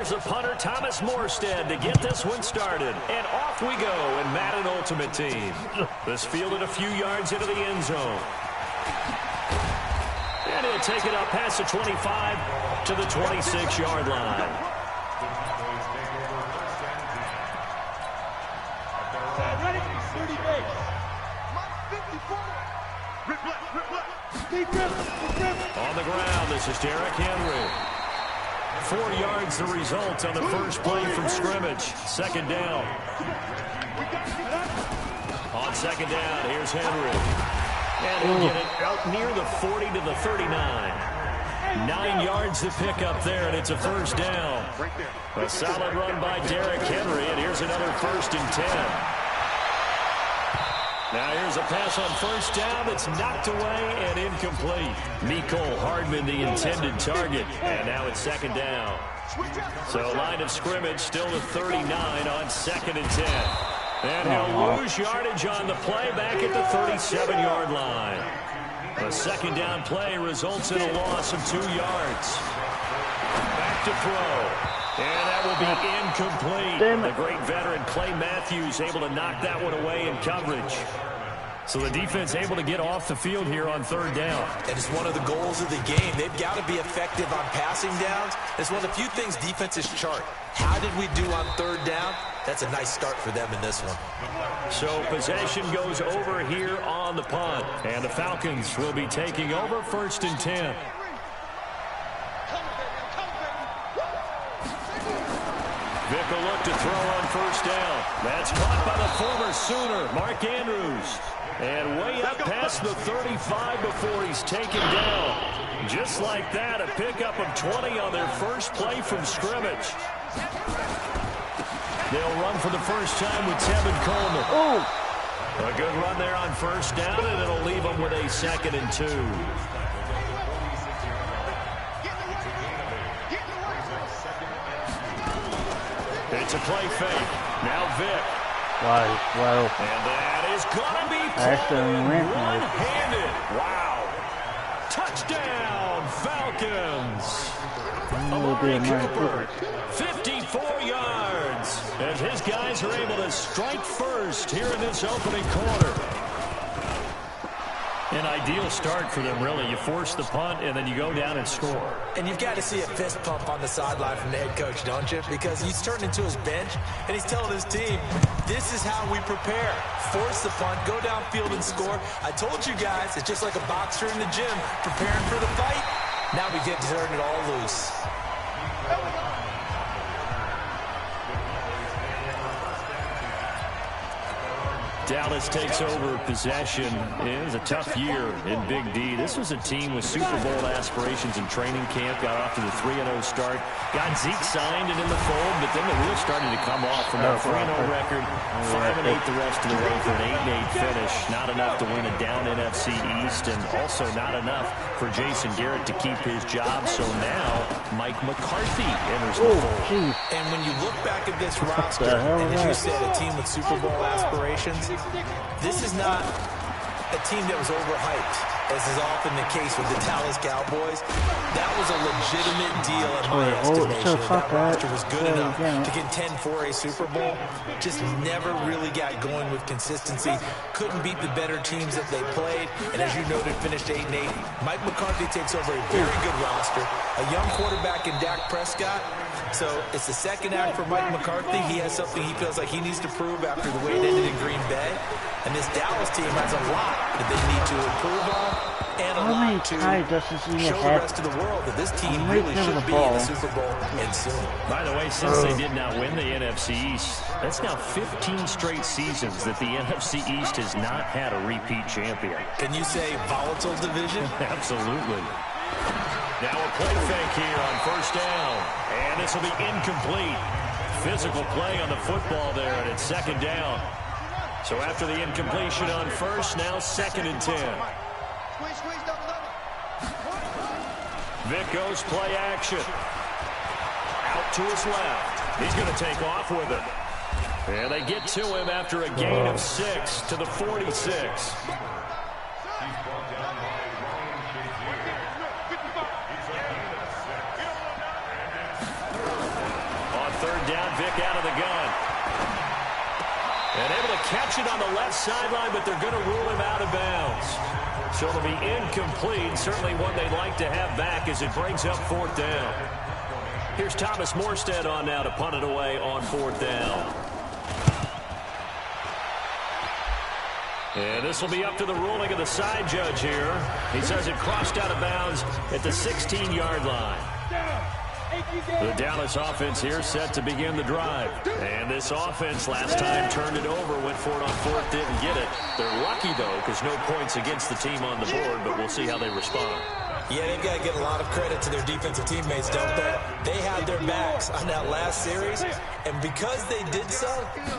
There's the punter, Thomas Morstead, to get this one started. And off we go in Madden Ultimate Team. This fielded a few yards into the end zone. And he'll take it up past the 25 to the 26-yard line. On the ground, this is Derrick Henry. 4 yards the result on the first play from scrimmage. Second down. On second down, here's Henry. And he'll get it out near the 40 to the 39. 9 yards to pick up there, and it's a first down. A solid run by Derrick Henry, and here's another 1st and 10. Now here's a pass on first down that's knocked away and incomplete. Mecole Hardman, the intended target. And now it's second down. So line of scrimmage still to 39 on 2nd and 10. And he'll lose yardage on the play back at the 37-yard line. The second down play results in a loss of 2 yards. Back to throw. And that will be incomplete. The great veteran Clay Matthews able to knock that one away in coverage. So the defense able to get off the field here on 3rd down. And it's one of the goals of the game. They've got to be effective on passing downs. It's one of the few things defenses chart. How did we do on 3rd down? That's a nice start for them in this one. So possession goes over here on the punt. And the Falcons will be taking over 1st and 10. Vick will look to throw on first down. That's caught by the former Sooner, Mark Andrews. And way up past the 35 before he's taken down. Just like that, a pickup of 20 on their first play from scrimmage. They'll run for the first time with Tevin Coleman. A good run there on first down, and it'll leave them with a 2nd and 2. It's a play fake. Now Vick. Wow. And that is going to be one-handed. Wow. Touchdown, Falcons. Amari Cooper, 54 yards. As his guys are able to strike first here in this opening quarter. An ideal start for them, really. You force the punt, and then you go down and score. And you've got to see a fist pump on the sideline from the head coach, don't you? Because he's turned into his bench, and he's telling his team, this is how we prepare. Force the punt, go downfield and score. I told you guys, it's just like a boxer in the gym preparing for the fight. Now we get to turn it all loose. Dallas takes over possession. It was a tough year in Big D. This was a team with Super Bowl aspirations in training camp. Got off to the 3-0 start. Got Zeke signed and in the fold, but then the wheels started to come off from that 3-0 record. 5-8 the rest of the way for an 8-8 finish. Not enough to win a down NFC East, and also not enough for Jason Garrett to keep his job. So now Mike McCarthy enters the fold. And when you look back at this roster, and as you said, a team with Super Bowl aspirations, this is not a team that was overhyped, as is often the case with the Dallas Cowboys. That was a legitimate deal in my estimation. That roster was good enough to contend for a Super Bowl. Just never really got going with consistency. Couldn't beat the better teams that they played. And as you noted, finished 8-8. Mike McCarthy takes over a very good roster. A young quarterback in Dak Prescott. So it's the second act for Mike McCarthy. He has something he feels like he needs to prove after the way it ended in Green Bay. And this Dallas team has a lot that they need to improve on and a lot to show the rest of the world that this team really should be in the Super Bowl and soon. By the way, since they did not win the NFC East, that's now 15 straight seasons that the NFC East has not had a repeat champion. Can you say volatile division? Absolutely. Now a play fake here on first down. And this will be incomplete. Physical play on the football there, and it's second down. So after the incompletion on first, now 2nd and 10. Vick goes play action. Out to his left. He's going to take off with it. And they get to him after a gain of 6 to the 46. third down. Vick out of the gun. And able to catch it on the left sideline, but they're going to rule him out of bounds. So it'll be incomplete. Certainly one they'd like to have back as it brings up fourth down. Here's Thomas Morstead on now to punt it away on fourth down. And this will be up to the ruling of the side judge here. He says it crossed out of bounds at the 16-yard line. The Dallas offense here set to begin the drive. And this offense last time turned it over, went for it on fourth, didn't get it. They're lucky, though, because no points against the team on the board, but we'll see how they respond. Yeah, they've got to give a lot of credit to their defensive teammates, don't they? They had their backs on that last series, and because they did so,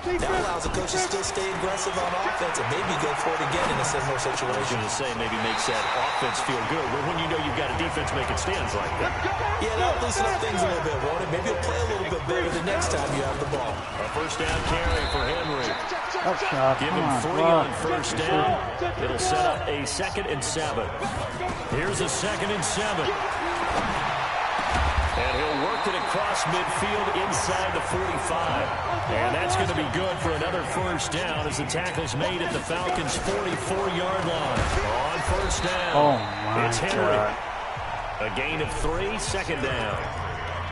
that allows the coach to still stay aggressive on offense and maybe go for it again in a similar situation. I was going to say maybe makes that offense feel good, but when you know you've got a defense making stands like that. Yeah, that'll loosen up things a little bit, won't it? Maybe you'll play a little bit better the next time you have the ball. A first down carry for Henry. Give him 3 on first down. It'll set up a 2nd and 7. Here's a 2nd and 7. And he'll work it across midfield inside the 45. And that's going to be good for another first down as the tackle's made at the Falcons' 44-yard line. On first down, it's Henry. A gain of 3, 2nd down.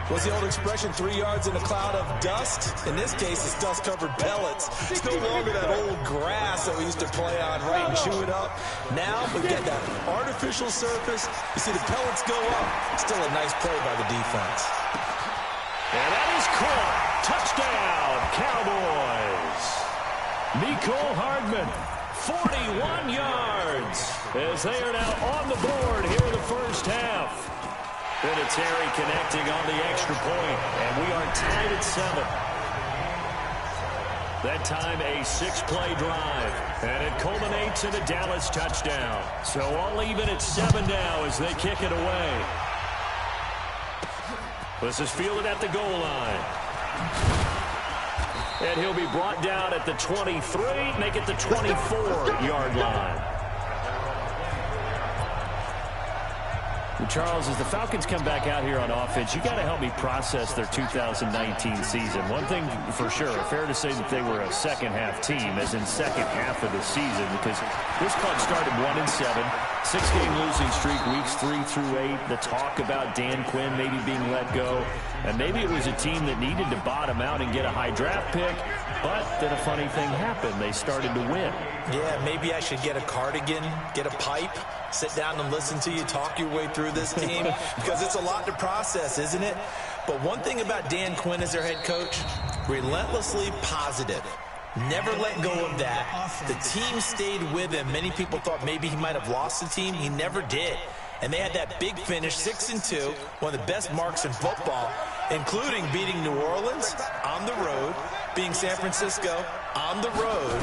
What's the old expression, 3 yards in a cloud of dust? In this case, it's dust-covered pellets. It's no longer that old grass that we used to play on, right, and chew it up. Now we've got that artificial surface. You see the pellets go up. Still a nice play by the defense. And that is caught. Touchdown, Cowboys. Mecole Hardman, 41 yards, as they are now on the board here in the first half. Vinatieri connecting on the extra point, and we are tied at 7. That time a 6-play drive, and it culminates in a Dallas touchdown. So all even at 7 now as they kick it away. This is fielded at the goal line. And he'll be brought down at the 23, make it the 24-yard line. Charles, as the Falcons come back out here on offense, you got to help me process their 2019 season. One thing for sure, fair to say that they were a second-half team, as in second half of the season, because this club started 1-7, 6-game losing streak, weeks 3 through 8. The talk about Dan Quinn maybe being let go, and maybe it was a team that needed to bottom out and get a high draft pick, but then a funny thing happened. They started to win. Yeah, maybe I should get a cardigan, get a pipe, sit down and listen to you talk your way through this team, because it's a lot to process, isn't it? But one thing about Dan Quinn as their head coach, relentlessly positive. Never let go of that. The team stayed with him. Many people thought maybe he might have lost the team. He never did. And they had that big finish, 6-2, one of the best marks in football, including beating New Orleans on the road, beating San Francisco on the road.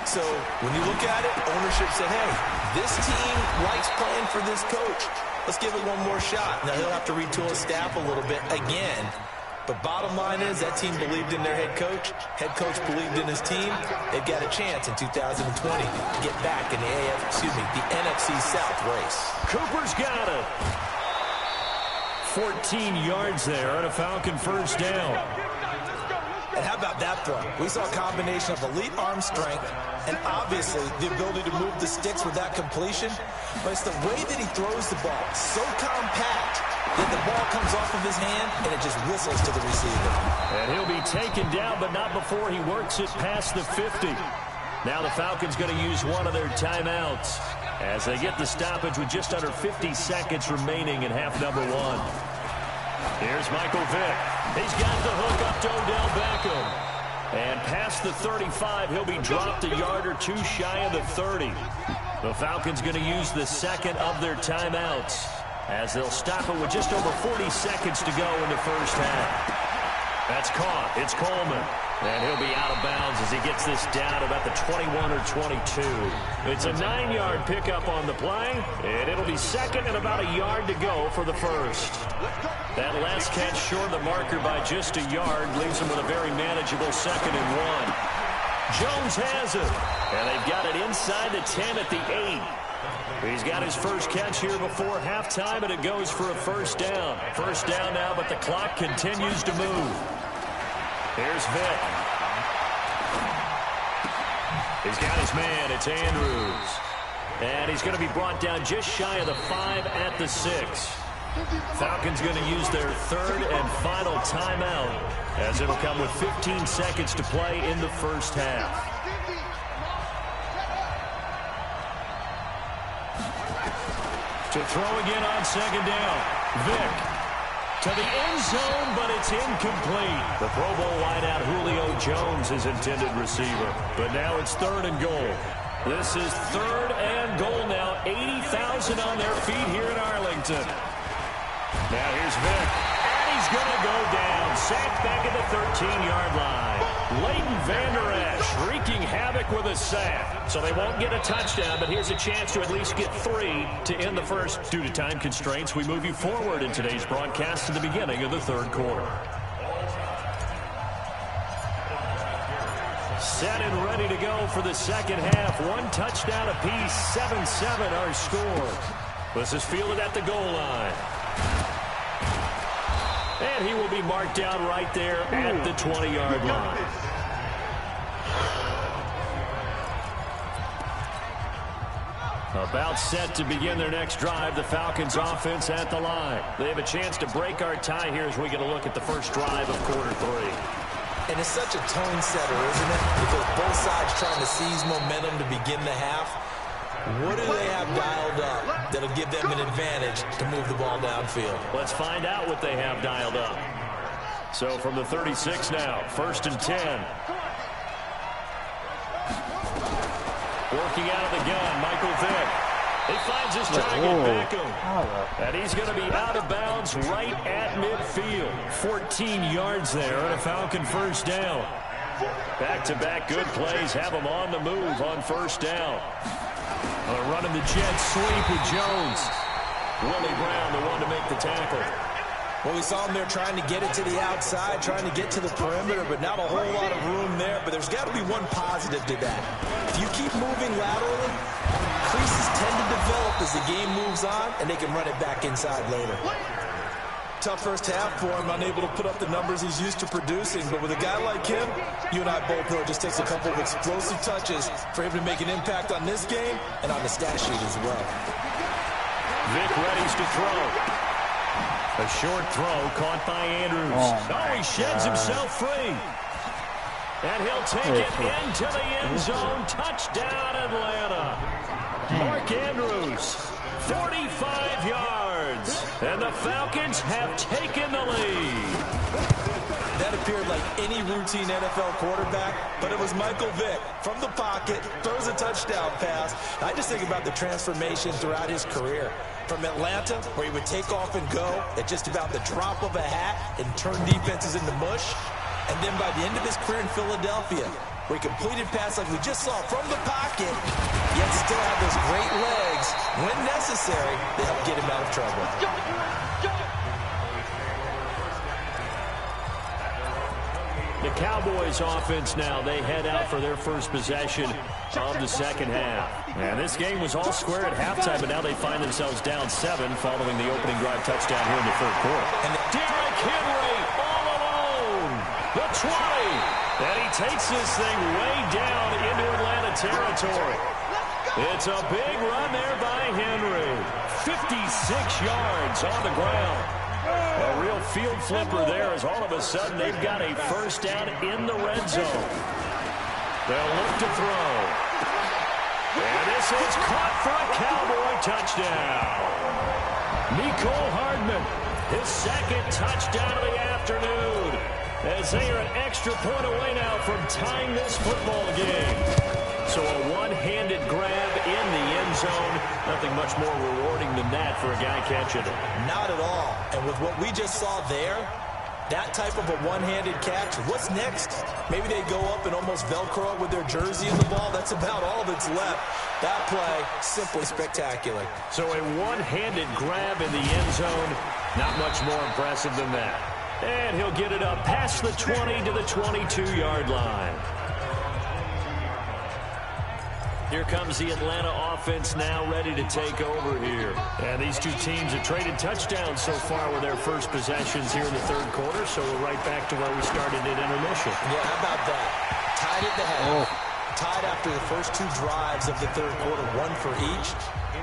So when you look at it, ownership said, hey, this team likes playing for this coach. Let's give it one more shot. Now, he'll have to retool his staff a little bit again. But bottom line is that team believed in their head coach. Head coach believed in his team. They've got a chance in 2020 to get back in the NFC South race. Cooper's got it. 14 yards there on a Falcon first down. And how about that throw? We saw a combination of elite arm strength and obviously the ability to move the sticks with that completion. But it's the way that he throws the ball. So compact that the ball comes off of his hand and it just whistles to the receiver. And he'll be taken down, but not before he works it past the 50. Now the Falcons going to use one of their timeouts as they get the stoppage with just under 50 seconds remaining in half number 1. Here's Michael Vick. He's got the hook up to Odell Beckham. And past the 35, he'll be dropped a yard or two shy of the 30. The Falcons going to use the second of their timeouts as they'll stop it with just over 40 seconds to go in the first half. That's caught. It's Coleman. And he'll be out of bounds as he gets this down about the 21 or 22. It's a 9-yard pickup on the play, and it'll be second and about a yard to go for the first. That last catch short of the marker by just a yard leaves him with a very manageable 2nd and 1. Jones has it, and they've got it inside the 10 at the 8. He's got his first catch here before halftime, and it goes for a first down. First down now, but the clock continues to move. Here's Vick. He's got his man. It's Andrews. And he's going to be brought down just shy of the 5 at the 6. Falcons going to use their third and final timeout, as it'll come with 15 seconds to play in the first half. To throw again on second down. Vick to the end zone, but it's incomplete. The Pro Bowl wideout Julio Jones is intended receiver. But now it's third and goal. This is third and goal now. 80,000 on their feet here in Arlington. Now here's Vick. And he's going to go down. Sacked back at the 13-yard line. Leighton Vander Esch wreaking havoc with a sack. So they won't get a touchdown, but here's a chance to at least get 3 to end the first. Due to time constraints, we move you forward in today's broadcast to the beginning of the third quarter. Set and ready to go for the second half. 1 touchdown apiece, 7-7 our score. This is fielded at the goal line. And he will be marked down right there at the 20-yard line. About set to begin their next drive, the Falcons offense at the line. They have a chance to break our tie here as we get a look at the first drive of quarter 3. And it's such a tone setter, isn't it? Because both sides trying to seize momentum to begin the half. What do they have dialed up that'll give them an advantage to move the ball downfield? Let's find out what they have dialed up. So from the 36 now, 1st and 10. Working out of the gun, Michael Vick. He finds his target, Beckham. And he's going to be out of bounds right at midfield. 14 yards there and a Falcon first down. Back-to-back good plays have him on the move on first down. Running the jet sweep with Jones. Willie Brown, the one to make the tackle. Well, we saw him there trying to get it to the outside, trying to get to the perimeter, but not a whole lot of room there. But there's got to be one positive to that. If you keep moving laterally, creases tend to develop as the game moves on, and they can run it back inside later. Tough first half for him, unable to put up the numbers he's used to producing. But with a guy like him, you and I both know it just takes a couple of explosive touches for him to make an impact on this game and on the stat sheet as well. Vick readies to throw. A short throw caught by Andrews. Oh, he sheds himself free. And he'll take it into the end zone. Touchdown, Atlanta. Mark Andrews, 45 yards. And the Falcons have taken the lead. That appeared like any routine NFL quarterback, but it was Michael Vick from the pocket, throws a touchdown pass. I just think about the transformation throughout his career. From Atlanta, where he would take off and go at just about the drop of a hat and turn defenses into mush. And then by the end of his career in Philadelphia, where he completed pass like we just saw from the pocket, yet still have those great legs, when necessary, to help get him out of trouble. The Cowboys offense now, they head out for their first possession of the second half. And this game was all square at halftime, but now they find themselves down 7 following the opening drive touchdown here in the third quarter. And Derrick Henry all alone. The 20. And he takes this thing way down into Atlanta territory. It's a big run there by Henry. 56 yards on the ground. A real field flipper there as all of a sudden they've got a first down in the red zone. They'll look to throw. And this is caught for a Cowboy touchdown. Mecole Hardman, his second touchdown of the afternoon. As they are an extra point away now from tying this football game. So a one-handed grab in the end zone. Nothing much more rewarding than that for a guy catching it. Not at all. And with what we just saw there, that type of a one-handed catch, what's next? Maybe they go up and almost Velcro with their jersey in the ball. That's about all that's left. That play, simply spectacular. So a one-handed grab in the end zone. Not much more impressive than that. And he'll get it up past the 20 to the 22-yard line. Here comes the Atlanta offense now ready to take over here. And these two teams have traded touchdowns so far with their first possessions here in the third quarter, so we're right back to where we started at intermission. Yeah, how about that? Tied at the half. Tied after the first two drives of the third quarter, one for each.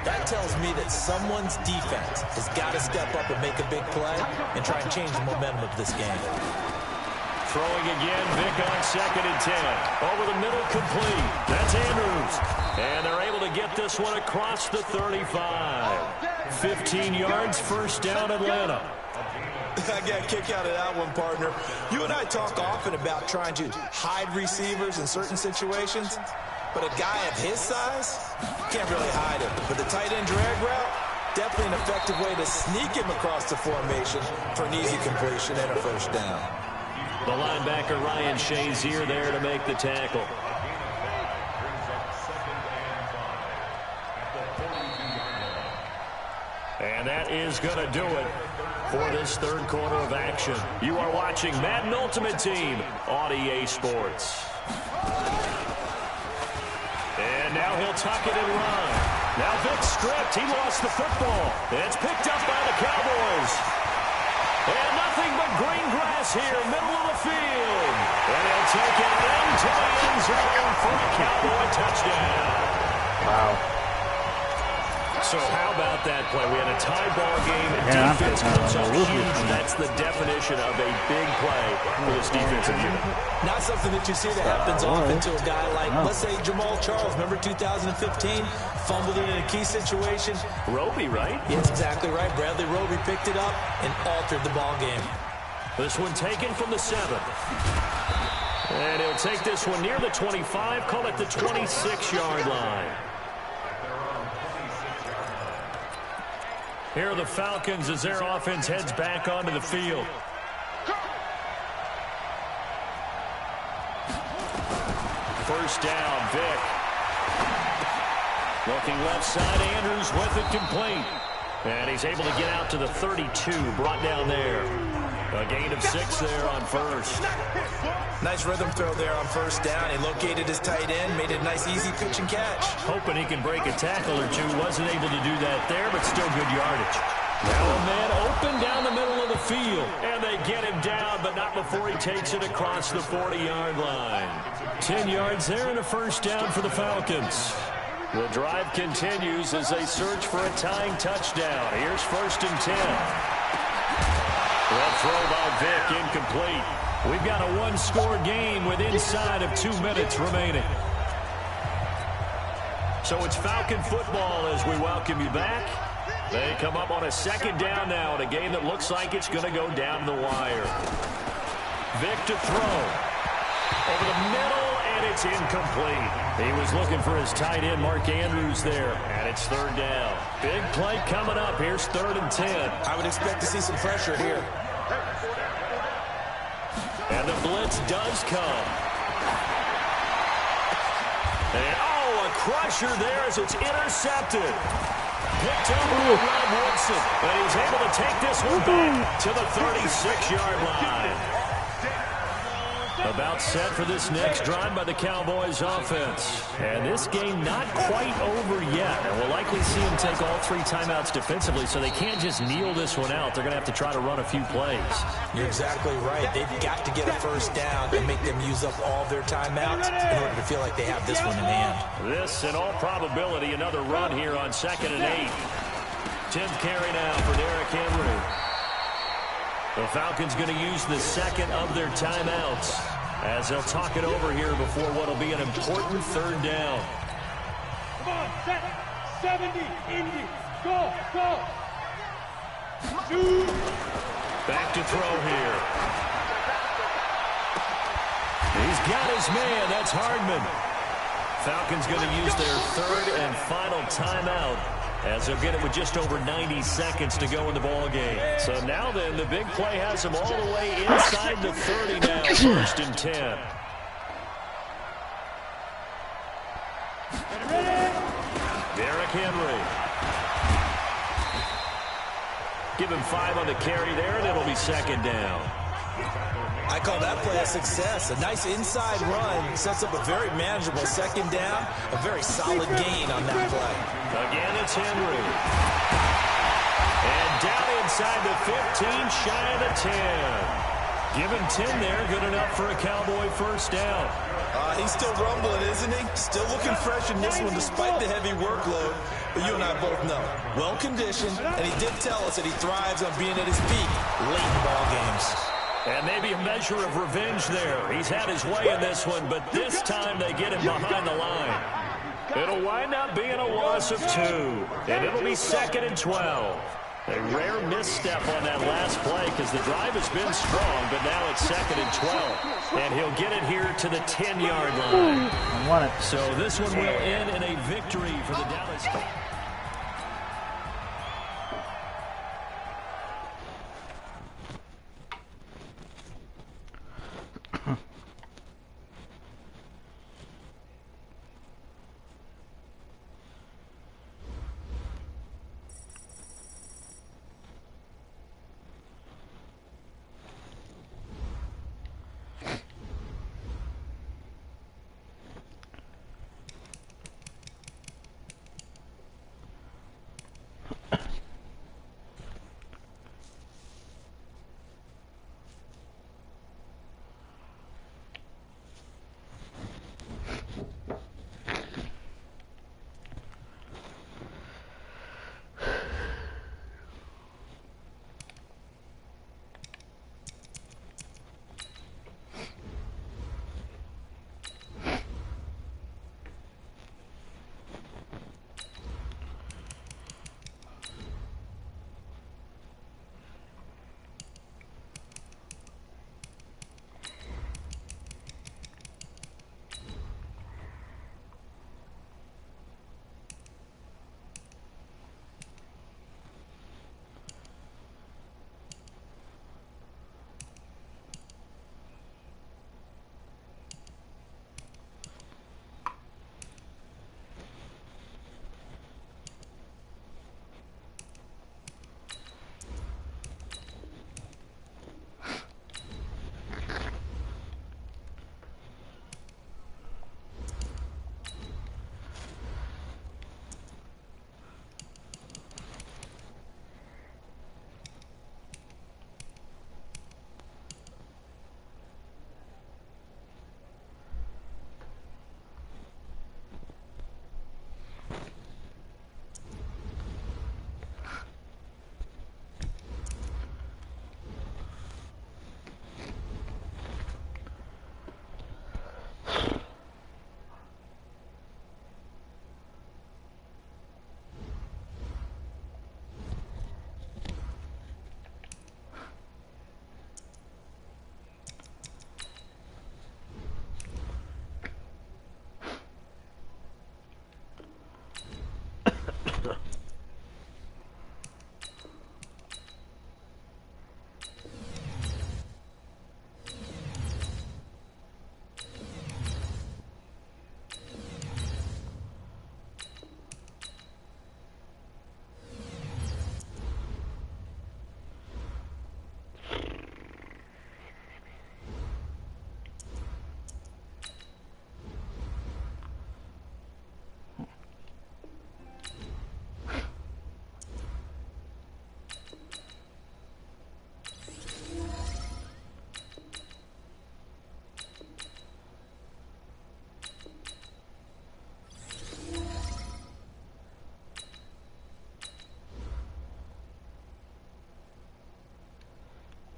That tells me that someone's defense has got to step up and make a big play and try and change the momentum of this game. Throwing again, Vic on 2nd and 10. Over the middle, complete. That's Andrews. And they're able to get this one across the 35. 15 yards, first down, Atlanta. I got a kick out of that one, partner. You and I talk often about trying to hide receivers in certain situations, but a guy of his size can't really hide him. But the tight end drag route, definitely an effective way to sneak him across the formation for an easy completion and a first down. The linebacker Ryan Shazier there to make the tackle. And that is going to do it for this third quarter of action. You are watching Madden Ultimate Team on EA Sports. And now he'll tuck it and run. Now Vic stripped. He lost the football. It's picked up by the Cowboys. And nothing but green grass here, middle of the field. And he'll take it into the end zone for a Cowboy touchdown. Wow. So how about that play? We had a tie ball game, and defense comes up huge. That's the definition of a big play for this defensive unit. Not something that you see that happens often to a guy like, let's say, Jamal Charles. Remember 2015? Fumbled it in a key situation. Roby, right? Yeah, that's exactly right. Bradley Roby picked it up and altered the ball game. This one taken from the 7. And he'll take this one near the 25, call it the 26-yard line. Here are the Falcons as their offense heads back onto the field. First down, Vic. Looking left side, Andrews with it complete. And he's able to get out to the 32, brought down there. A gain of 6 there on first. Nice rhythm throw there on first down. He located his tight end, made a nice easy pitch and catch. Hoping he can break a tackle or two. Wasn't able to do that there, but still good yardage. Now a man open down the middle of the field. And they get him down, but not before he takes it across the 40-yard line. 10 yards there and a first down for the Falcons. The drive continues as they search for a tying touchdown. Here's first and 10. That throw by Vic incomplete. We've got a one-score game with inside of 2 minutes remaining. So it's Falcon football as we welcome you back. They come up on a second down now in a game that looks like it's going to go down the wire. Vic to throw. Over the middle, and it's incomplete. He was looking for his tight end, Mark Andrews, there, and it's third down. Big play coming up. Here's 3rd and 10. I would expect to see some pressure here. And the blitz does come. And, a crusher there as it's intercepted. Picked up by Rob Woodson, and he's able to take this one back to the 36-yard line. About set for this next drive by the Cowboys offense. And this game not quite over yet. And we'll likely see them take all 3 timeouts defensively, so they can't just kneel this one out. They're going to have to try to run a few plays. You're exactly right. They've got to get a first down and make them use up all their timeouts in order to feel like they have this one in hand. This, in all probability, another run here on 2nd and 8. 10th carry now for Derrick Henry. The Falcons going to use the second of their timeouts as they'll talk it over here before what will be an important 3rd down. Come on, set, 70, Indy, go, go. Back to throw here. He's got his man. That's Hardman. Falcons going to use their 3rd and final timeout as they'll get it with just over 90 seconds to go in the ball game. So now then, the big play has them all the way inside the 30 now, 1st and 10. Derrick Henry. Give him 5 on the carry there, and it'll be 2nd down. I call that play a success. A nice inside run sets up a very manageable second down, a very solid gain on that play. Again, it's Henry. And down inside the 15, shy of the 10. Given 10 there, good enough for a Cowboy first down. He's still rumbling, isn't he? Still looking fresh in this one despite the heavy workload. But you and I both know, well-conditioned, and he did tell us that he thrives on being at his peak late in ball games. And maybe a measure of revenge there. He's had his way in this one, but this time they get him behind the line. It'll wind up being a loss of 2, and it'll be 2nd and 12. A rare misstep on that last play because the drive has been strong, but now it's 2nd and 12. And he'll get it here to the 10-yard line. So this one will end in a victory for the Dallas Cowboys.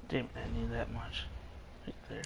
Damn, I knew that much. Right there.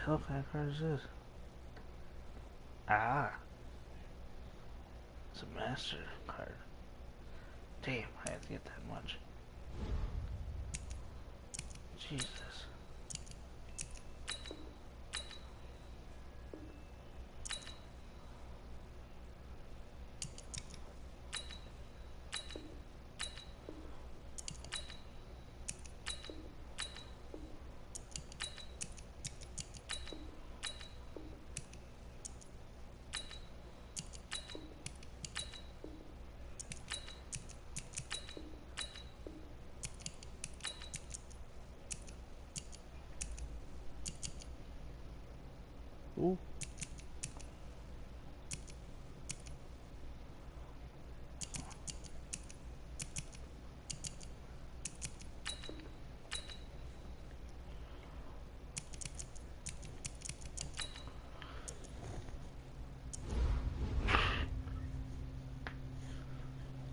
Hell kind of card is this? Ah, it's a master card. Damn, I had to get that much. Jesus. Ooh.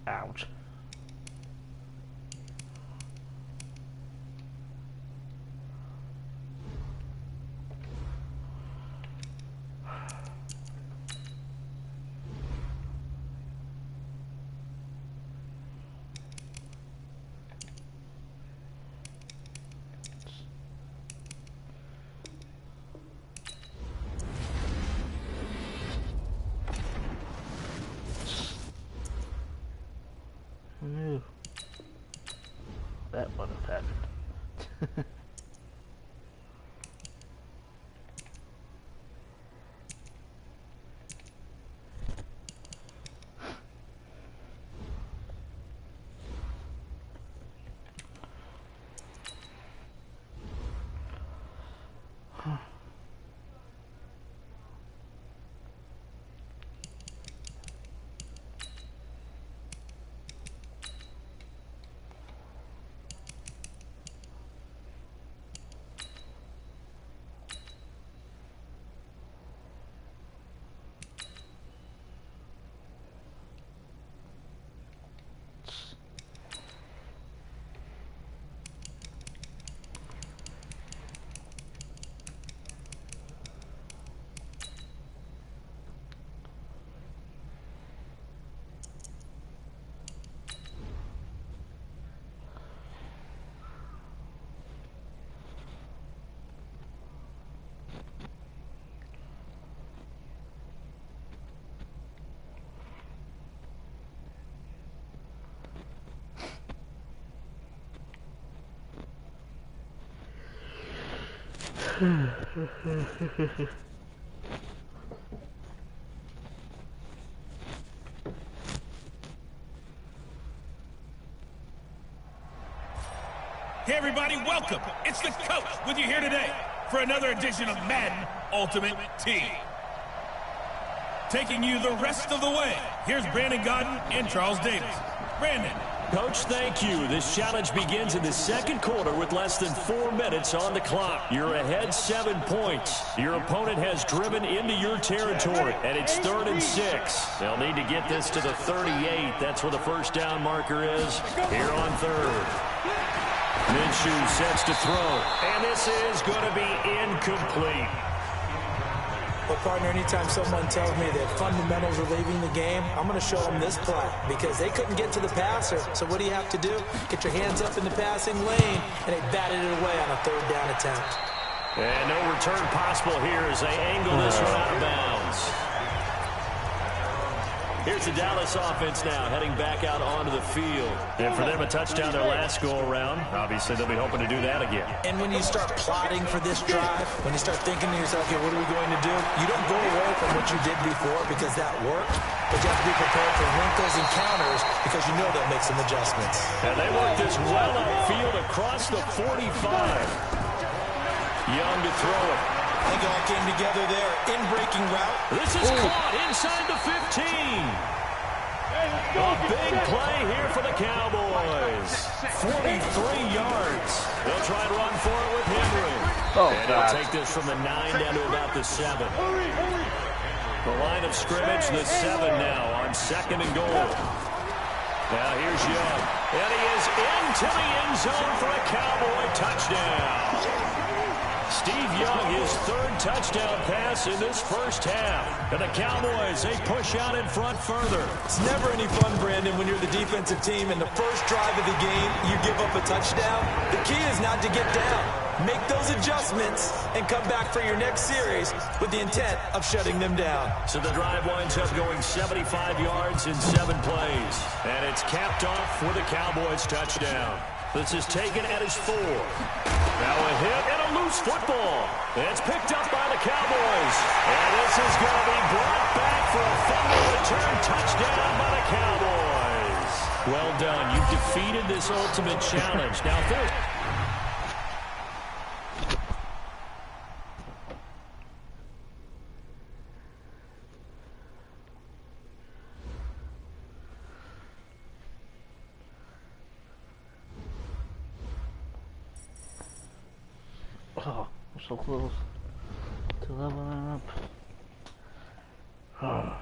Ouch. Who knew that would have happened? Hey everybody, welcome. It's the coach with you here today for another edition of Madden Ultimate Team. Taking you the rest of the way, here's Brandon Godden and Charles Davis. Brandon. Coach, thank you. This challenge begins in the second quarter with less than 4 minutes on the clock. You're ahead 7 points. Your opponent has driven into your territory, and it's 3rd and 6. They'll need to get this to the 38. That's where the first down marker is here on 3rd. Minshew sets to throw, and this is going to be incomplete. Well, partner, anytime someone tells me that fundamentals are leaving the game, I'm going to show them this play because they couldn't get to the passer. So what do you have to do? Get your hands up in the passing lane, and they batted it away on a 3rd down attempt. And no return possible here as they angle this one out of bounds. Here's the Dallas offense now, heading back out onto the field. And for them, a touchdown their last go-around. Obviously, they'll be hoping to do that again. And when you start plotting for this drive, when you start thinking to yourself, okay, what are we going to do? You don't go away from what you did before because that worked, but you have to be prepared for wrinkles and counters because you know they'll make some adjustments. And they work this well outfield across the 45. Young to throw it. I think it all came together there. In-breaking route. This is caught inside the 15. A big play here for the Cowboys. 43 yards. They'll try and run for it with Henry. And he'll take this from the 9 down to about the 7. The line of scrimmage, the 7 now on 2nd and goal. Now here's Young. And he is into the end zone for a Cowboy touchdown. Steve Young, his 3rd touchdown pass in this first half. And the Cowboys, they push out in front further. It's never any fun, Brandon, when you're the defensive team and the first drive of the game, you give up a touchdown. The key is not to get down. Make those adjustments and come back for your next series with the intent of shutting them down. So the drive winds up going 75 yards in 7 plays. And it's capped off with a Cowboys touchdown. This is taken at his 4. Now a hit and a loose football. It's picked up by the Cowboys. And this is going to be brought back for a fumble return touchdown by the Cowboys. Well done. You've defeated this ultimate challenge. Now third. Oh, I'm so close to leveling up. Oh.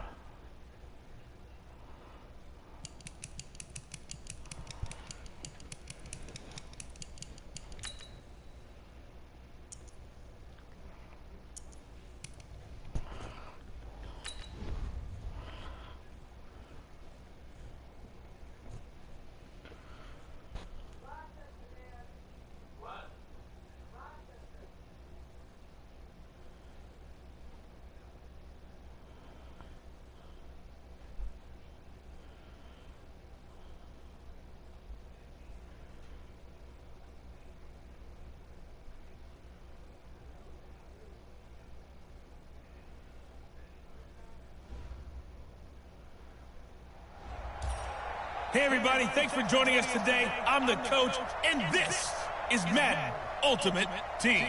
Hey everybody, thanks for joining us today. I'm the coach, and this is Madden Ultimate Team.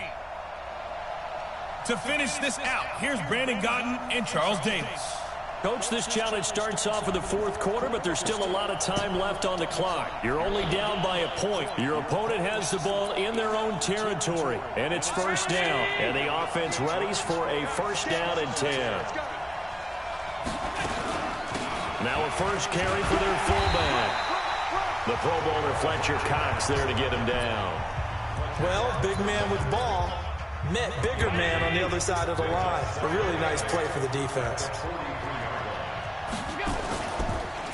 To finish this out, here's Brandon Godden and Charles Davis. Coach, this challenge starts off in the 4th quarter, but there's still a lot of time left on the clock. You're only down by a point. Your opponent has the ball in their own territory, and it's first down. And the offense readies for a first down and 10. Now a first carry for their fullback. The Pro Bowler Fletcher Cox there to get him down. Well, big man with ball met bigger man on the other side of the line. A really nice play for the defense.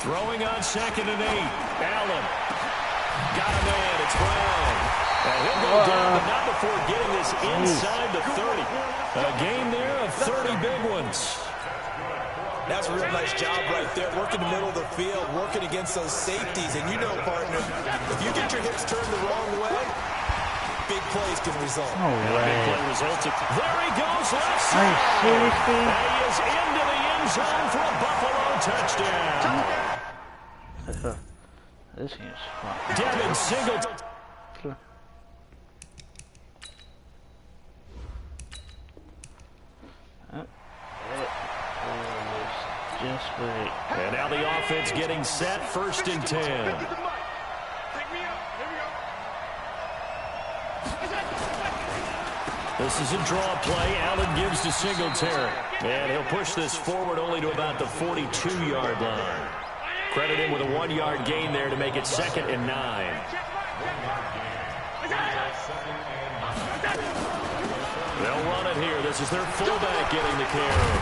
Throwing on 2nd and 8. Allen. Got a man. It's Brown. And he'll go down, but not before getting this inside the 30. A game there of 30 big ones. That's a real nice job right there. Working the middle of the field, working against those safeties. And you know, partner, if you get your hips turned the wrong way, big plays can result. No way. Big play resulted. There he goes, left side. Are you seriously? And he is into the end zone for a Buffalo touchdown. This game's fun. Devin Singleton. Just wait. And now the offense getting set, 1st and 10. This is a draw play. Allen gives to Singletary. And he'll push this forward only to about the 42-yard line. Credit him with a 1-yard gain there to make it 2nd and 9. They'll run it here. This is their fullback getting the carry.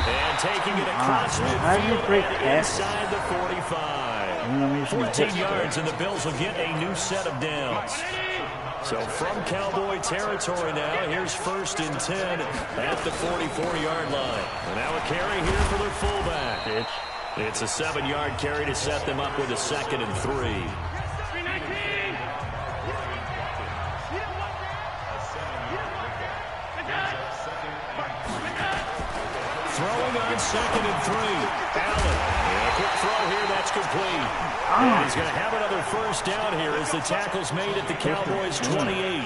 And taking it across midfield and inside the 45. 14 yards, and the Bills will get a new set of downs. So from Cowboy territory now, here's 1st and 10 at the 44-yard line. And now a carry here for their fullback. It's a 7-yard carry to set them up with a 2nd and 3. Throwing on 2nd and 3. Allen. And a quick throw here. That's complete. And he's going to have another 1st down here as the tackle's made at the Cowboys' 28.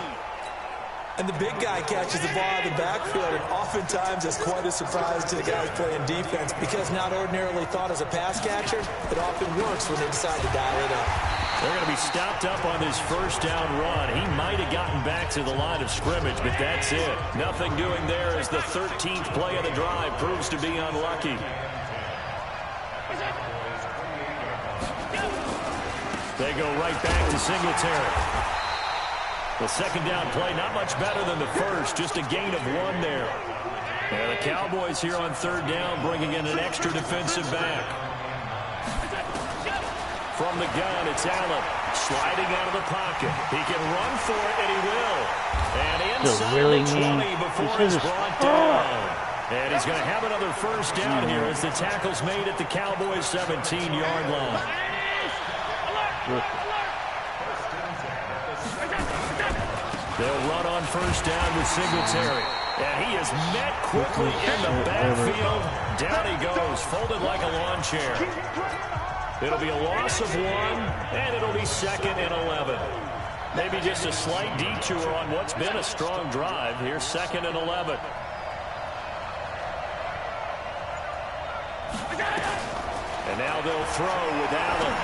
And the big guy catches the ball in the backfield, and oftentimes it's quite a surprise to the guys playing defense because not ordinarily thought as a pass catcher, it often works when they decide to dial it up. They're going to be stopped up on this 1st down run. He might have gotten back to the line of scrimmage, but that's it. Nothing doing there as the 13th play of the drive proves to be unlucky. They go right back to Singletary. The 2nd down play, not much better than the 1st, just a gain of 1 there. And the Cowboys here on 3rd down bringing in an extra defensive back. From the gun, it's Allen sliding out of the pocket. He can run for it, and he will. And inside the 20 before he's brought down. And he's going to have another 1st down here as the tackle's made at the Cowboys' 17-yard line. They'll run on 1st down with Singletary. And he is met quickly in the backfield. Down he goes, folded like a lawn chair. It'll be a loss of 1, and it'll be 2nd and 11. Maybe just a slight detour on what's been a strong drive. Here's 2nd and 11. And now they'll throw with Allen.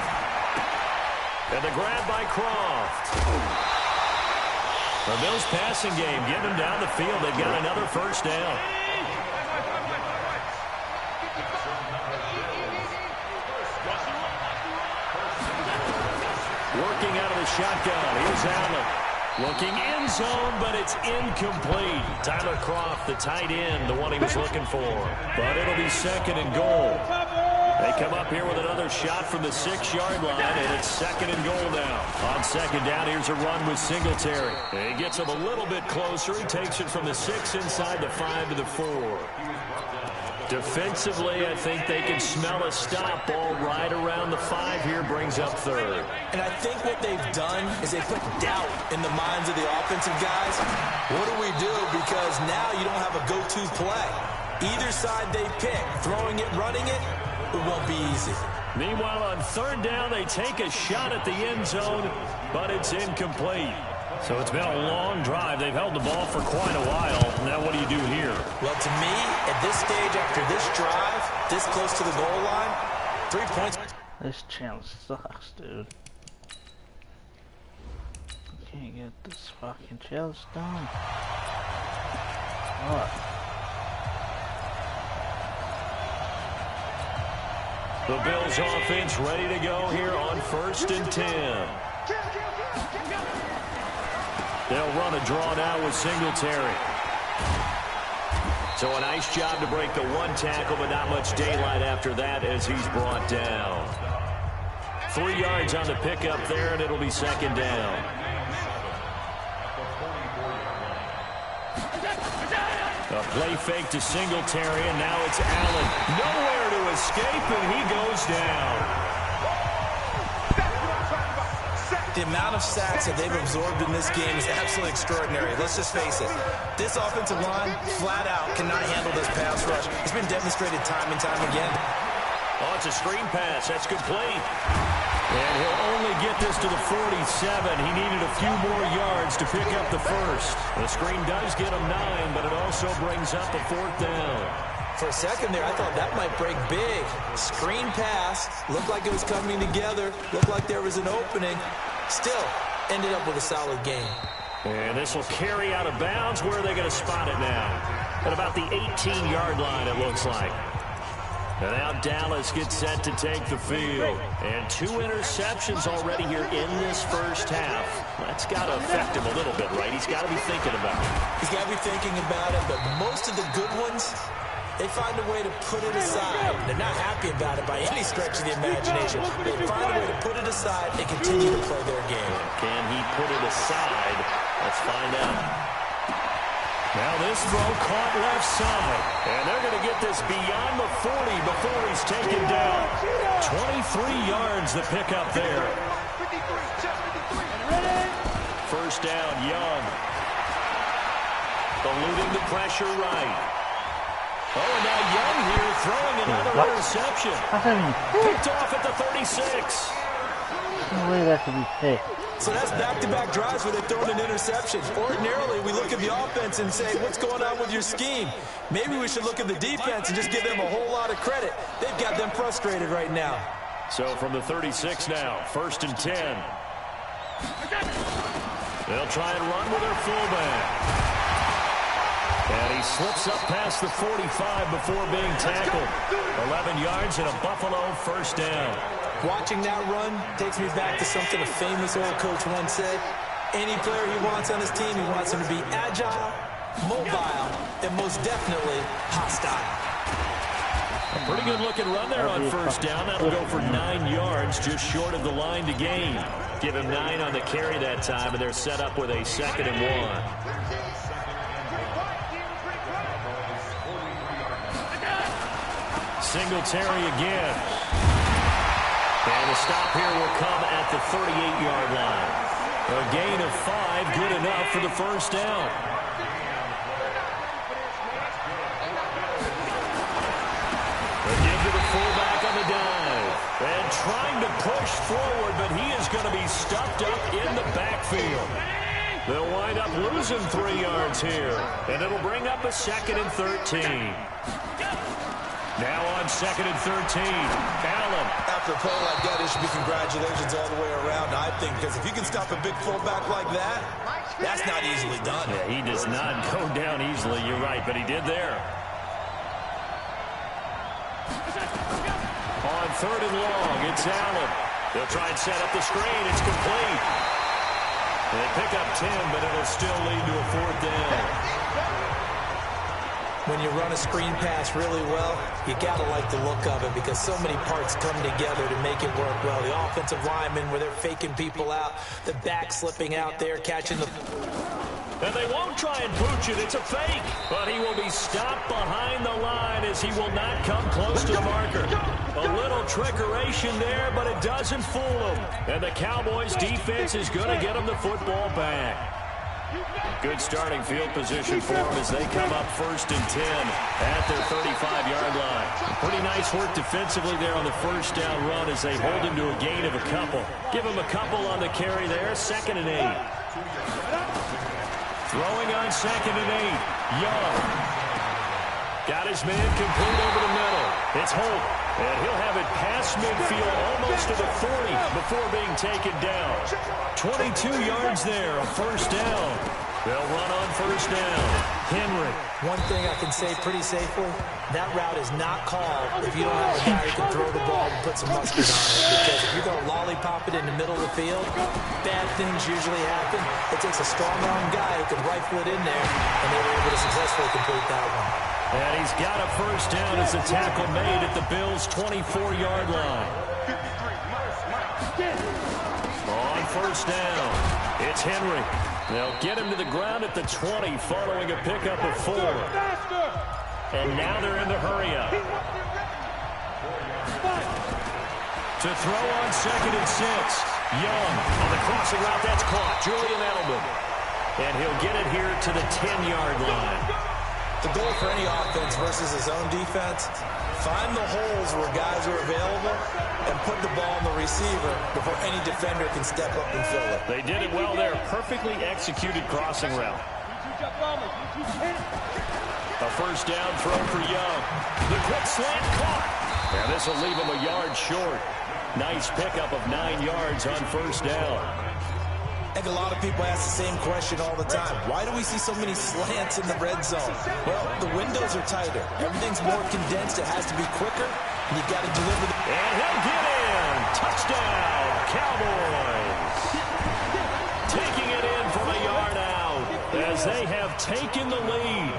And the grab by Croft. The Bills passing game, getting them down the field. They've got another 1st down. Working out of the shotgun. Here's Allen. Looking end zone, but it's incomplete. Tyler Croft, the tight end, the one he was looking for. But it'll be 2nd and goal. They come up here with another shot from the 6-yard line, and it's 2nd and goal now. On 2nd down, here's a run with Singletary. And he gets him a little bit closer. He takes it from the 6 inside the 5 to the 4. Defensively, I think they can smell a stop ball right around the 5 here, brings up 3rd. And I think what they've done is they put doubt in the minds of the offensive guys. What do we do? Because now you don't have a go-to play. Either side they pick, throwing it, running it, it won't be easy. Meanwhile, on 3rd down, they take a shot at the end zone, but it's incomplete. So it's been a long drive. They've held the ball for quite a while. Now what do you do here? Well, to me, at this stage, after this drive, this close to the goal line, 3 points. This channel sucks, dude. I can't get this fucking challenge done. What? The Bills offense ready to go here on 1st and 10. They'll run a draw now with Singletary. So a nice job to break the 1 tackle, but not much daylight after that as he's brought down. 3 yards on the pickup there, and it'll be 2nd down. A play fake to Singletary, and now it's Allen. Nowhere to escape, and he goes down. The amount of sacks that they've absorbed in this game is absolutely extraordinary. Let's just face it. This offensive line, flat out, cannot handle this pass rush. It's been demonstrated time and time again. Oh, it's a screen pass. That's complete. And he'll only get this to the 47. He needed a few more yards to pick up the first. The screen does get him 9, but it also brings up a 4th down. For a second there, I thought that might break big. Screen pass. Looked like it was coming together. Looked like there was an opening. Still, ended up with a solid game. And this will carry out of bounds. Where are they going to spot it now? At about the 18-yard line, it looks like. And now Dallas gets set to take the field. And 2 interceptions already here in this first half. That's got to affect him a little bit, right? He's got to be thinking about it. He's got to be thinking about it, but most of the good ones, they find a way to put it aside. They're not happy about it by any stretch of the imagination. They find a way to put it aside and continue to play their game. Can he put it aside? Let's find out. Now this throw caught left side. And they're going to get this beyond the 40 before he's taken down. 23 yards the pickup there. First down, Young. Eluding the pressure right. Oh, and now Young here throwing another interception. Picked off at the 36. No way that could be picked. So that's back-to-back drives where they've thrown an interception. Ordinarily, we look at the offense and say, what's going on with your scheme? Maybe we should look at the defense and just give them a whole lot of credit. They've got them frustrated right now. So from the 36 now, 1st and 10. They'll try and run with their fullback. And he slips up past the 45 before being tackled. 11 yards and a Buffalo first down. Watching that run takes me back to something a famous old coach once said. Any player he wants on his team, he wants him to be agile, mobile, and most definitely hostile. A pretty good looking run there on first down. That'll go for 9 yards, just short of the line to gain. Give him 9 on the carry that time, and they're set up with a 2nd and 1. Singletary again. And the stop here will come at the 38-yard line. A gain of 5, good enough for the first down. A give to the fullback on the dive. And trying to push forward, but he is going to be stuffed up in the backfield. They'll wind up losing 3 yards here. And it'll bring up a 2nd and 13. Now on 2nd and 13, Allen. After a play like that, it should be congratulations all the way around, I think, because if you can stop a big fullback like that, that's not easily done. Yeah, he does not go down easily, you're right, but he did there. On 3rd and long, it's Allen. They'll try and set up the screen. It's complete. They pick up 10, but it'll still lead to a 4th down. When you run a screen pass really well, you got to like the look of it because so many parts come together to make it work well. The offensive linemen where they're faking people out, the back slipping out there, catching the... And they won't try and pooch it. It's a fake. But he will be stopped behind the line as he will not come close to the marker. A little trickeration there, but it doesn't fool him. And the Cowboys defense is going to get him the football back. Good starting field position for them as they come up 1st and 10 at their 35-yard line. Pretty nice work defensively there on the first down run as they hold him to a gain of a couple. Give him a couple on the carry there, 2nd and 8. Throwing on 2nd and 8, Young. Got his man complete over the middle. It's Holt, and he'll have it past midfield almost to the 40 before being taken down. 22 yards there, a first down. They'll run on first down. Henry. One thing I can say pretty safely, that route is not called if you don't have a guy who can throw the ball and put some mustard on it. Because if you're going to lollipop it in the middle of the field, bad things usually happen. It takes a strong-arm guy who can rifle it in there, and they were able to successfully complete that one. And he's got a first down as the tackle made at the Bills' 24-yard line. On first down, it's Henry. They'll get him to the ground at the 20 following a pickup of 4. And now they're in the hurry-up. To throw on 2nd and 6. Young on the crossing route. That's caught. Julian Edelman. And he'll get it here to the 10-yard line. The goal for any offense versus his own defense, find the holes where guys are available and put the ball on the receiver before any defender can step up and fill it. They did it well there. Perfectly executed crossing route. A first down throw for Young. The quick slant caught. And this will leave him a yard short. Nice pickup of 9 yards on first down. I think a lot of people ask the same question all the time. Why do we see so many slants in the red zone? Well, the windows are tighter. Everything's more condensed. It has to be quicker, and you've got to deliver. And he'll get in. Touchdown, Cowboys. Taking it in from a yard out as they have taken the lead.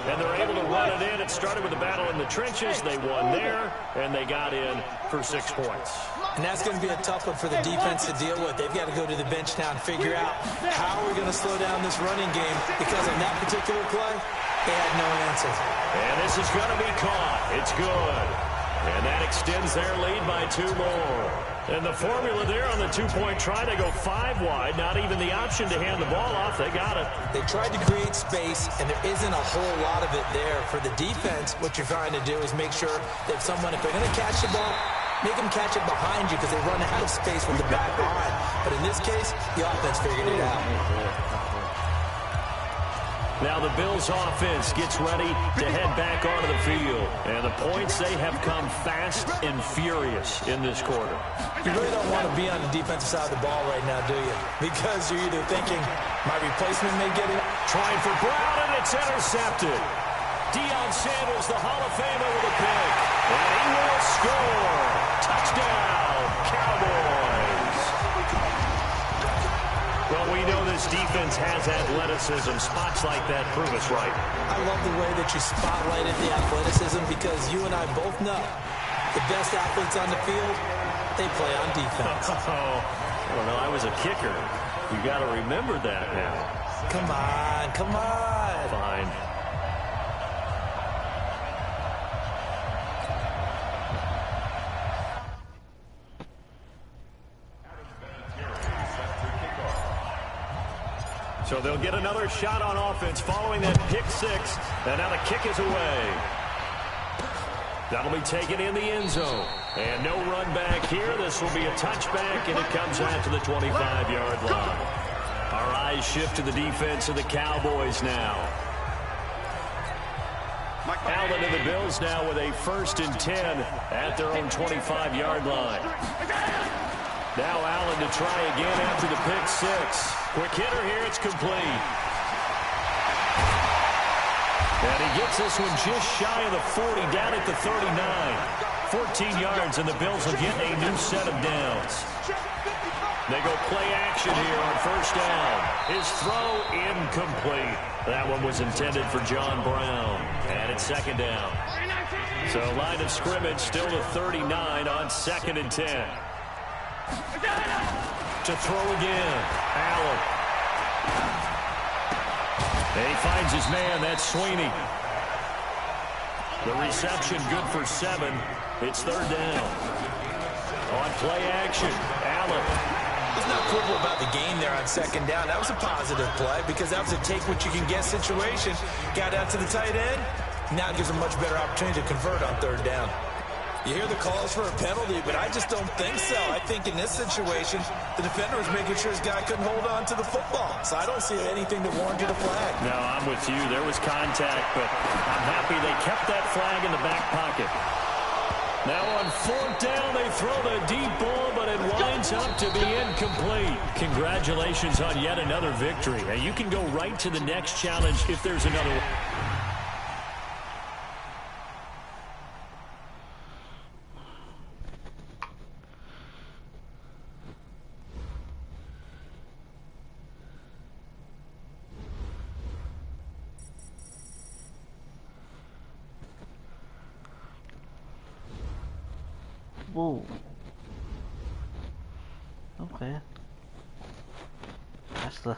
And they're able to run it in. It started with a battle in the trenches. They won there, and they got in for 6 points. And that's going to be a tough one for the defense to deal with. They've got to go to the bench now and figure out how we're going to slow down this running game, because on that particular play, they had no answer. And this is going to be caught. It's good. And that extends their lead by 2 more. And the formula there on the 2-point try, they go 5 wide. Not even the option to hand the ball off. They got it. They tried to create space, and there isn't a whole lot of it there. For the defense, what you're trying to do is make sure that if they're going to catch the ball, make them catch it behind you because they run out of space with the back line. But in this case, the offense figured it out. Now the Bills offense gets ready to head back onto the field. And the points, they have come fast and furious in this quarter. You really don't want to be on the defensive side of the ball right now, do you? Because you're either thinking, my replacement may get it. Trying for Brown, and it's intercepted. Deion Sanders, the Hall of Famer, with a pick. And he will score. Touchdown, Cowboys. Well, we know this defense has athleticism. Spots like that prove us right. I love the way that you spotlighted the athleticism, because you and I both know the best athletes on the field, they play on defense. I don't know. I was a kicker. You got to remember that now. Come on, come on. Fine. So they'll get another shot on offense following that pick 6. And now the kick is away. That'll be taken in the end zone. And no run back here. This will be a touchback, and it comes out to the 25-yard line. Our eyes shift to the defense of the Cowboys now. Allen and the Bills now with a 1st and 10 at their own 25-yard line. Now Allen to try again after the pick 6. Quick hitter here, it's complete. And he gets this one just shy of the 40, down at the 39. 14 yards, and the Bills will get a new set of downs. They go play action here on first down. His throw incomplete. That one was intended for John Brown. And it's 2nd down. So line of scrimmage still to 39 on 2nd and 10. To throw again. Allen. And he finds his man. That's Sweeney. The reception good for 7. It's 3rd down. On play action, Allen. There's no quibble about the game there on 2nd down. That was a positive play, because that was a take-what-you-can-get situation. Got out to the tight end. Now it gives a much better opportunity to convert on 3rd down. You hear the calls for a penalty, but I just don't think so. I think in this situation, the defender was making sure his guy couldn't hold on to the football. So I don't see anything that warranted a flag. No, I'm with you. There was contact, but I'm happy they kept that flag in the back pocket. Now on 4th down, they throw the deep ball, but it winds up to be incomplete. Congratulations on yet another victory. Now you can go right to the next challenge if there's another one. Whoa. Okay. That's the...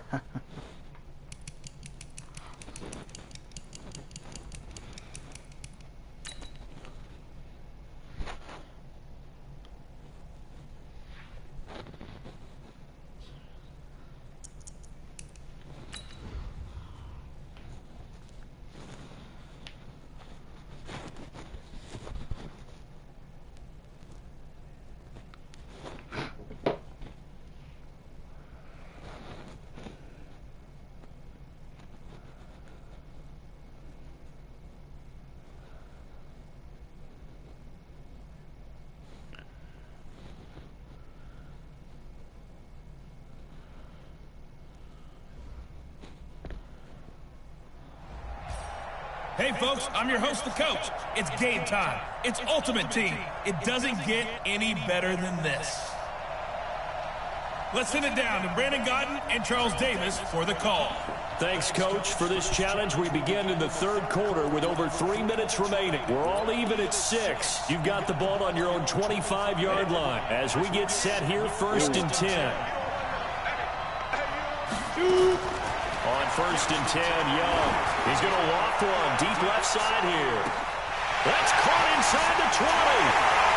Hey, folks, I'm your host, the coach. It's game time. It's Ultimate Team. It doesn't get any better than this. Let's send it down to Brandon Gaudin and Charles Davis for the call. Thanks, Coach, for this challenge. We begin in the third quarter with over 3 minutes remaining. We're all even at 6. You've got the ball on your own 25-yard line. As we get set here, 1st and 10. On 1st and 10, Young. He's going to loft one deep left side here. That's caught inside the 20.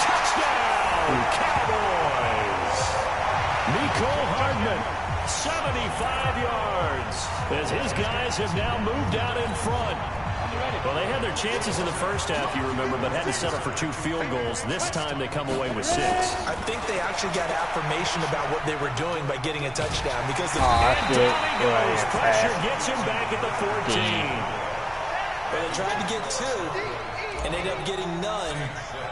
Touchdown, Cowboys. Nicole Hardman, 75 yards. As his guys have now moved out in front. Well, they had their chances in the first half, you remember, but had to settle for 2 field goals. This time they come away with 6. I think they actually got affirmation about what they were doing by getting a touchdown because the down he goes. Pressure gets him back at the 14. Well, they tried to get 2 and ended up getting none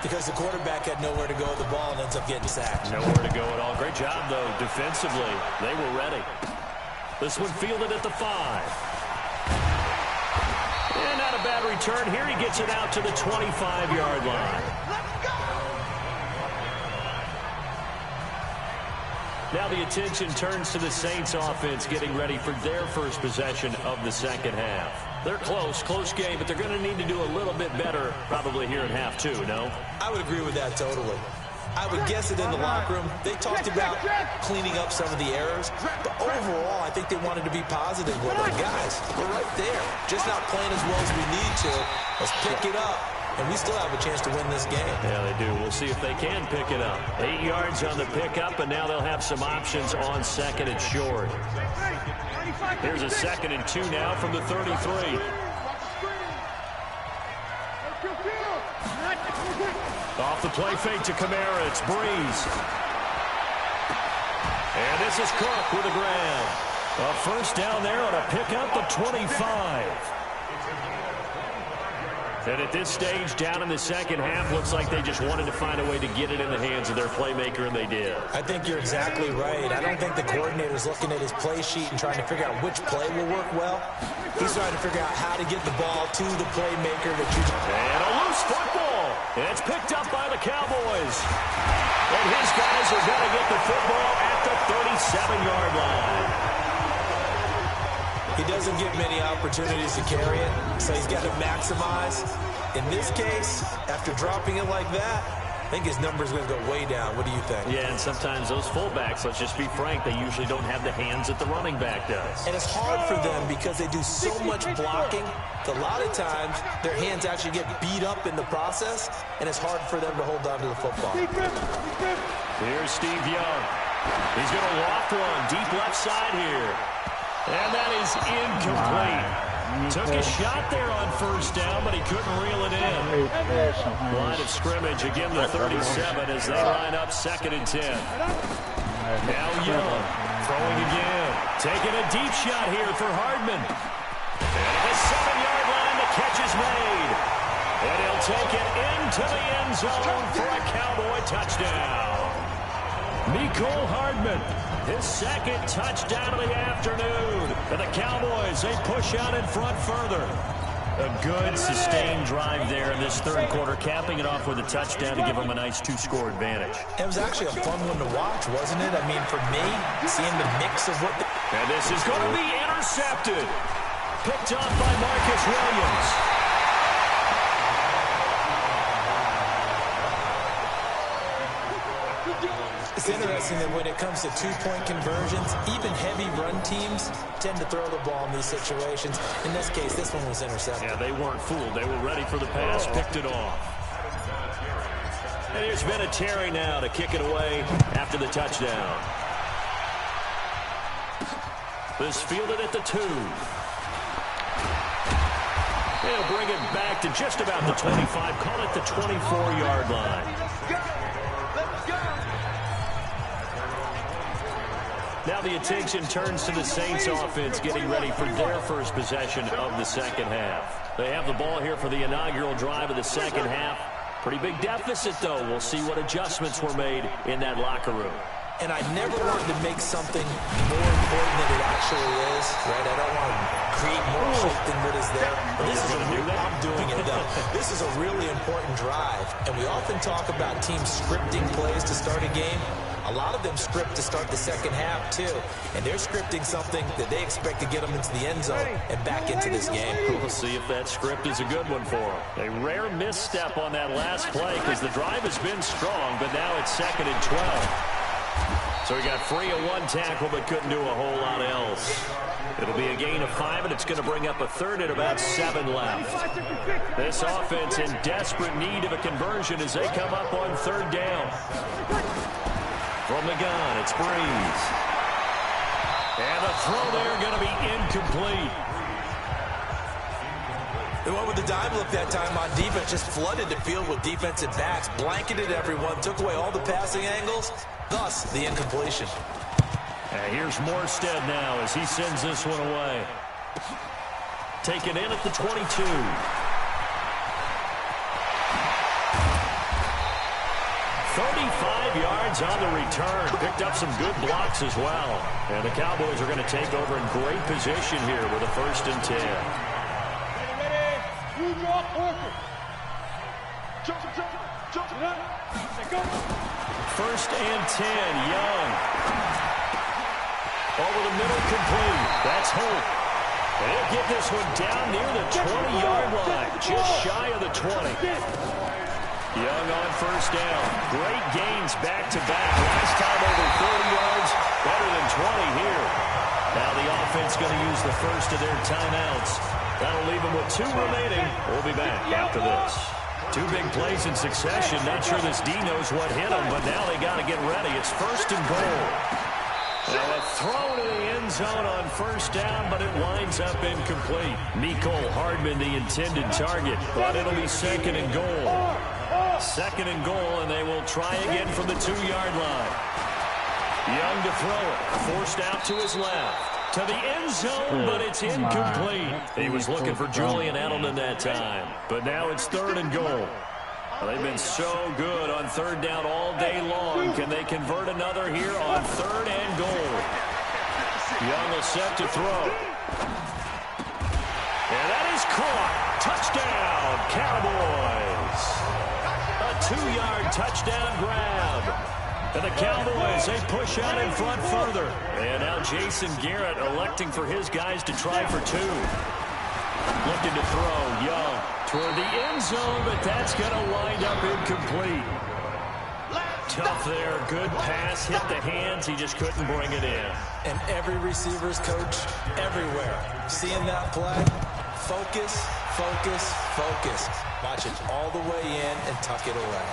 because the quarterback had nowhere to go with the ball and ends up getting sacked. Nowhere to go at all. Great job, though, defensively. They were ready. This one fielded at the 5. And not a bad return. Here he gets it out to the 25-yard line. Now the attention turns to the Saints offense getting ready for their first possession of the second half. They're close game, but they're going to need to do a little bit better probably here in half 2, no? I would agree with that totally. I would guess that in the locker room, they talked about cleaning up some of the errors, but overall, I think they wanted to be positive with it. Guys, we're right there. Just not playing as well as we need to. Let's pick it up, and we still have a chance to win this game. Yeah, they do. We'll see if they can pick it up. 8 yards on the pickup, and now they'll have some options on 2nd and short. Here's a 2nd and 2 now from the 33. Off the play fake to Kamara. It's Breeze. And this is Cook with a grab. A first down there on a pickup of 25. And at this stage, down in the second half, looks like they just wanted to find a way to get it in the hands of their playmaker, and they did. I think you're exactly right. I don't think the coordinator's looking at his play sheet and trying to figure out which play will work well. He's trying to figure out how to get the ball to the playmaker that you... And a loose football. And it's picked up by the Cowboys. And his guys are going to get the football at the 37-yard line. He doesn't get many opportunities to carry it, so he's got to maximize. In this case, after dropping it like that, I think his number's going to go way down. What do you think? Yeah, and sometimes those fullbacks, let's just be frank, they usually don't have the hands that the running back does. And it's hard for them because they do so much blocking. A lot of times, their hands actually get beat up in the process, and it's hard for them to hold on to the football. Here's Steve Young. He's going to loft one deep left side here. And that is incomplete. Took a shot there on first down, but he couldn't reel it in. Line of scrimmage, again the 37 as they line up 2nd and 10. Now Young, throwing again. Taking a deep shot here for Hardman. And at the 7-yard line, the catch is made. And he'll take it into the end zone for a Cowboy touchdown. Nicole Hardman, his 2nd touchdown of the afternoon. And the Cowboys, they push out in front further. A good, sustained drive there in this third quarter, capping it off with a touchdown to give them a nice 2-score advantage. It was actually a fun one to watch, wasn't it? I mean, for me, seeing the mix of what... And this is going to be intercepted. Picked off by Marcus Williams. It's interesting that when it comes to 2-point conversions, even heavy run teams tend to throw the ball in these situations. In this case, this one was intercepted. Yeah, they weren't fooled. They were ready for the pass, picked it off. And here's Vinatieri now to kick it away after the touchdown. This fielded at the 2. They'll bring it back to just about the 25, call it the 24-yard line. Now the attention turns to the Saints offense getting ready for their first possession of the second half. They have the ball here for the inaugural drive of the second half. Pretty big deficit, though. We'll see what adjustments were made in that locker room. And I never wanted to make something more important than it actually is, right? I don't want to create more hype than what is there. I'm doing it, though. This is a really important drive, and we often talk about teams scripting plays to start a game. A lot of them script to start the second half, too. And they're scripting something that they expect to get them into the end zone and back into this game. We'll see if that script is a good one for them. A rare misstep on that last play because the drive has been strong, but now it's 2nd and 12. So he got free of one tackle but couldn't do a whole lot else. It'll be a gain of 5, and it's going to bring up a 3rd and about 7 left. This offense in desperate need of a conversion as they come up on 3rd down. From the gun, it's Breeze. And the throw there going to be incomplete. They went with the dime look that time on defense, just flooded the field with defensive backs, blanketed everyone, took away all the passing angles, thus the incompletion. And here's Morstead now as he sends this one away. Taken in at the 22. 35 yards on the return. Picked up some good blocks as well. And the Cowboys are going to take over in great position here with a 1st and 10. Ready. You drop Orford. Jump. 1st and 10. Young. Over the middle, complete. That's Hope. And he'll get this one down near the 20-yard line. Just shy of the 20. Young on 1st down. Great gains back-to-back. Last time over 30 yards. Better than 20 here. Now the offense going to use the first of their timeouts. That'll leave them with 2 remaining. We'll be back after this. 2 big plays in succession. Not sure this D knows what hit them, but now they got to get ready. It's 1st and goal. Now a throw to the end zone on 1st down, but it winds up incomplete. Mecole Hardman the intended target, but it'll be 2nd and goal. 2nd and goal, and they will try again from the 2-yard line. Young to throw it. Forced out to his left. To the end zone, but it's incomplete. He was looking for Julian Edelman that time. But now it's 3rd and goal. They've been so good on 3rd down all day long. Can they convert another here on 3rd and goal? Young is set to throw. And that is caught. Touchdown, Cowboys. A 2-yard touchdown grab. And the Cowboys, they push out in front further. And now Jason Garrett electing for his guys to try for 2. Looking to throw, Young toward the end zone, but that's going to wind up incomplete. Tough there, good pass, hit the hands, he just couldn't bring it in. And every receiver's coach everywhere. Seeing that play, focus. Watch it all the way in and tuck it away.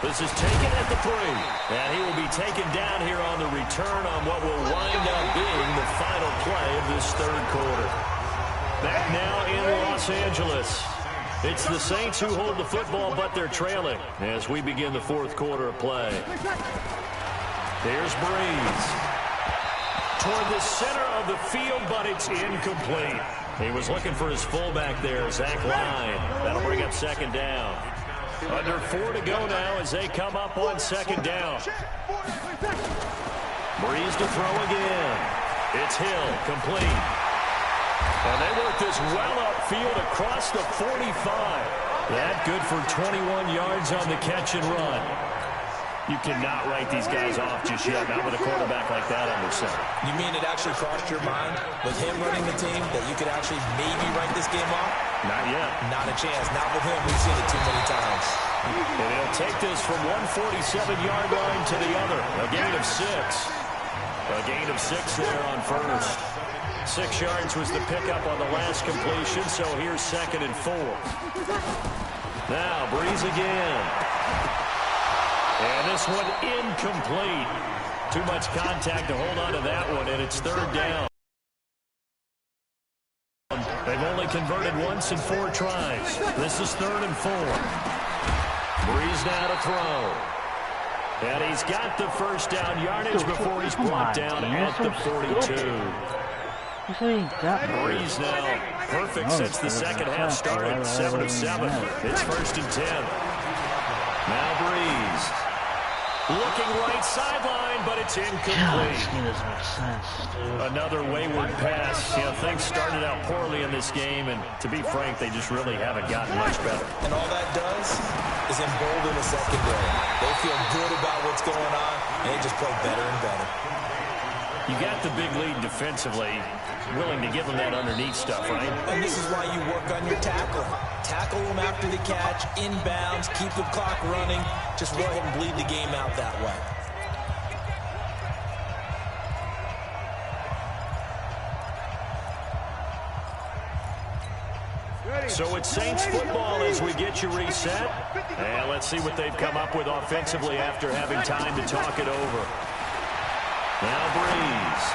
This is taken at the 3. And he will be taken down here on the return on what will wind up being the final play of this 3rd quarter. Back now in Los Angeles. It's the Saints who hold the football, but they're trailing as we begin the 4th quarter of play. Here's Breeze. Toward the center of the field, but it's incomplete. He was looking for his fullback there, Zach Line. That'll bring up 2nd down. Under 4 to go now as they come up on 2nd down. Breeze to throw again. It's Hill, complete. And they work this well upfield across the 45. That good for 21 yards on the catch and run. You cannot write these guys off just yet, not with a quarterback like that under center. You mean it actually crossed your mind with him running the team that you could actually maybe write this game off? Not yet. Not a chance. Not with him. We've seen it too many times. And he'll take this from one 47-yard line to the other. A gain of 6. A gain of 6 there on 1st. 6 yards was the pickup on the last completion, so here's 2nd and 4. Now Breeze again. And this one incomplete. Too much contact to hold on to that one, and it's 3rd down. They've only converted once in 4 tries. This is 3rd and 4. Breeze now to throw. And he's got the 1st down yardage before he's brought down at the 42. Breeze now perfect since the second half started. 7 of 7. It's 1st and 10. Now Breeze. Looking right sideline, but it's incomplete. This game doesn't make sense, dude. Another wayward pass. You know, things started out poorly in this game, and to be frank, they just really haven't gotten much better. And all that does is embolden the secondary. They feel good about what's going on, and they just play better and better. You got the big lead defensively, willing to give them that underneath stuff, right? And this is why you work on your tackling. Tackle them after the catch, inbounds, keep the clock running. Just go ahead and bleed the game out that way. So it's Saints football as we get you reset. And let's see what they've come up with offensively after having time to talk it over. Now Breeze.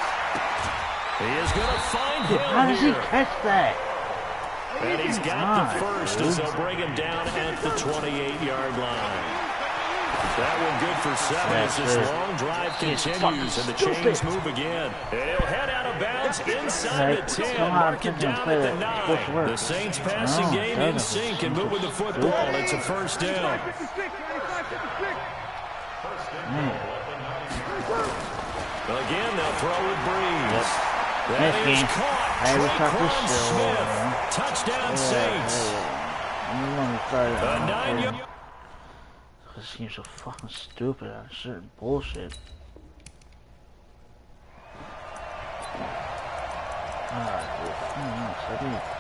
He is going to find him. How does he catch that? And he's got the first as they'll bring him down at the 28-yard line. That one good for 7 as this long drive continues and the chains move again. And he'll head out of bounds inside the 10, mark it down at the 9. The Saints passing game in sync and moving the football. It's a first down. Again, they'll throw with Breeze. That is caught. Traquan Smith. Touchdown, Saints. A 9-yard. This seems so fucking stupid on certain bullshit.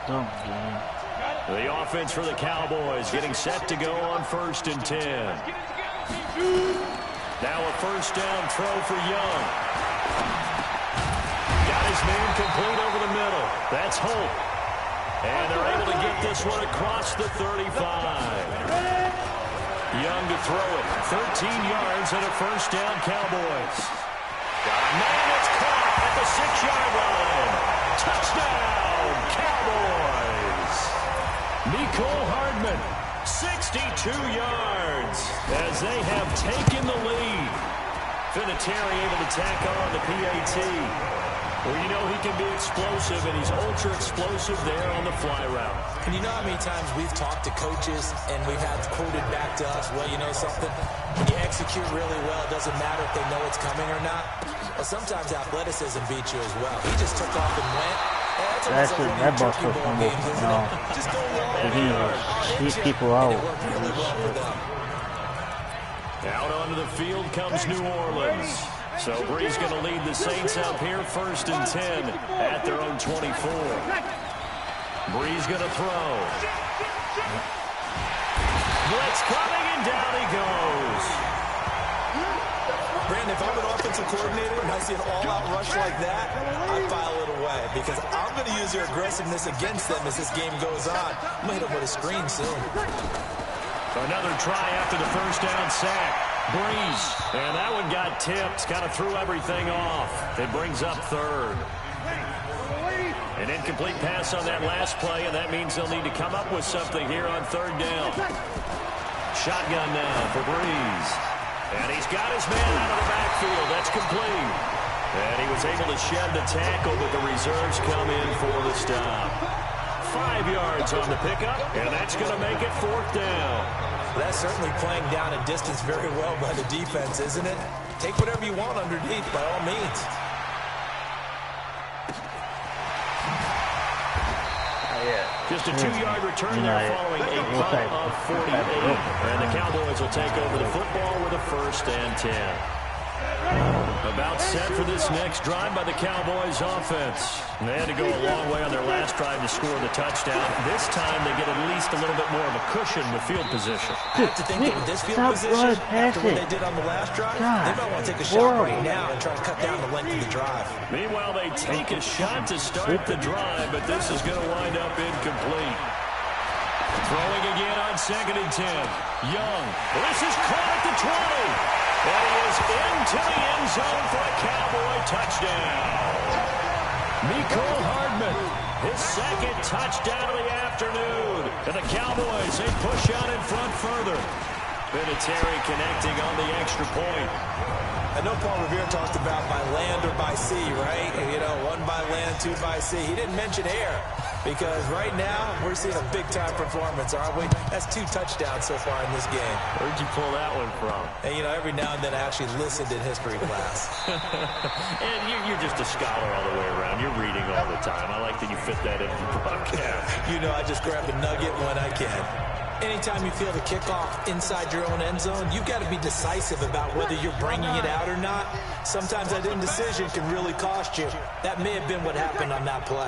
Dumb game. The offense for the Cowboys getting set to go on 1st and 10. Now a first down throw for Young. Got his man complete over the middle. That's Holt. And they're able to get this one across the 35. Young to throw it. 13 yards and a first down, Cowboys. Got a man that's caught at the 6-yard line. Touchdown, Cowboys. Nicole Hardman, 62 yards as they have taken the lead. Vinatieri able to tack on the PAT. Well, you know he can be explosive, and he's ultra-explosive there on the fly route. And you know how many times we've talked to coaches and we've had quoted back to us, well, you know something? When you execute really well, it doesn't matter if they know it's coming or not. Well, sometimes athleticism beats you as well. He just took off and went. That's it. That bus was from Just go long. Keep people out. It worked really well for them. Out onto the field comes New Orleans. So Breeze going to lead the Saints up here 1st and 10 at their own 24. Breeze going to throw. Blitz coming and down he goes. Brandon, if I'm an offensive coordinator and I see an all-out rush like that, I file it away because I'm going to use their aggressiveness against them as this game goes on. I'm going to hit them with a screen soon. Another try after the first down sack. Breeze, and that one got tipped, kind of threw everything off. It brings up 3rd. An incomplete pass on that last play, and that means they'll need to come up with something here on 3rd down. Shotgun now for Breeze. And he's got his man out of the backfield. That's complete. And he was able to shed the tackle, but the reserves come in for the stop. 5 yards on the pickup, and that's going to make it 4th down. That's certainly playing down a distance very well by the defense, isn't it? Take whatever you want underneath, by all means. Just a 2-yard return there following a punt of 48. And the Cowboys will take over the football with a 1st and 10. About set for this next drive by the Cowboys offense. They had to go a long way on their last drive to score the touchdown. This time they get at least a little bit more of a cushion with field position. I have to think that with this field position, after what they did on the last drive, they might want to take a shot right now and try to cut down the length of the drive. Meanwhile, they take a shot to start the drive, but this is going to wind up incomplete. Throwing again on 2nd and 10. Young. This is caught at the 20. And he is into the end zone for a Cowboy touchdown. Nicole Hardman, his 2nd touchdown of the afternoon. And the Cowboys, they push on in front further. Vinatieri connecting on the extra point. I know Paul Revere talked about by land or by sea, right? You know, 1 by land, 2 by sea. He didn't mention air because right now we're seeing a big-time performance, aren't we? That's 2 touchdowns so far in this game. Where'd you pull that one from? And, you know, every now and then I actually listened in history class. And you're just a scholar all the way around. You're reading all the time. I like that you fit that into the broadcast. You know, I just grab a nugget when I can. Anytime you feel the kickoff inside your own end zone, you've got to be decisive about whether you're bringing it out or not. Sometimes that indecision can really cost you. That may have been what happened on that play.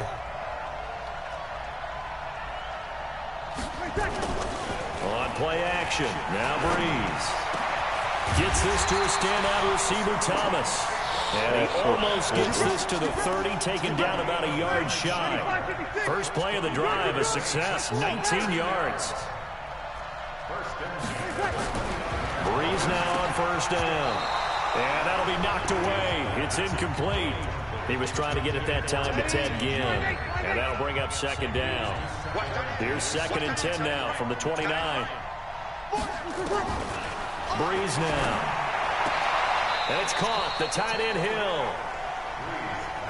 On play action, now Breeze. Gets this to a standout receiver, Thomas. And he almost gets this to the 30, taken down about a yard shy. First play of the drive, a success, 19 yards. Breeze now on first down. And that'll be knocked away. It's incomplete. He was trying to get it that time to Ted Ginn. And that'll bring up second down. Here's 2nd and 10 now from the 29. Breeze now. And it's caught. The tight end Hill.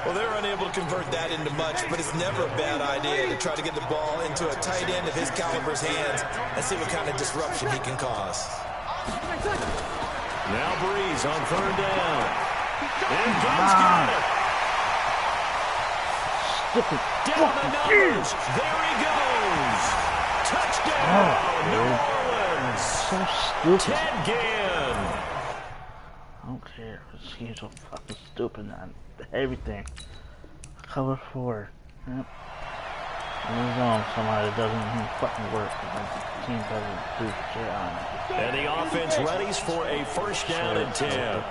Well, they're unable to convert that into much, but it's never a bad idea to try to get the ball into a tight end of his caliber's hands and see what kind of disruption he can cause. Now Breeze on 3rd down. And Gibbs got it. Down the numbers. There he goes. Touchdown, New Orleans. So stupid. Ted Ginn. I don't care. This game's so fucking stupid, man. Everything. Cover 4. Yep. Move on. Somehow it doesn't even fucking work. The team doesn't do shit on it. And the offense readies for a first down and 10.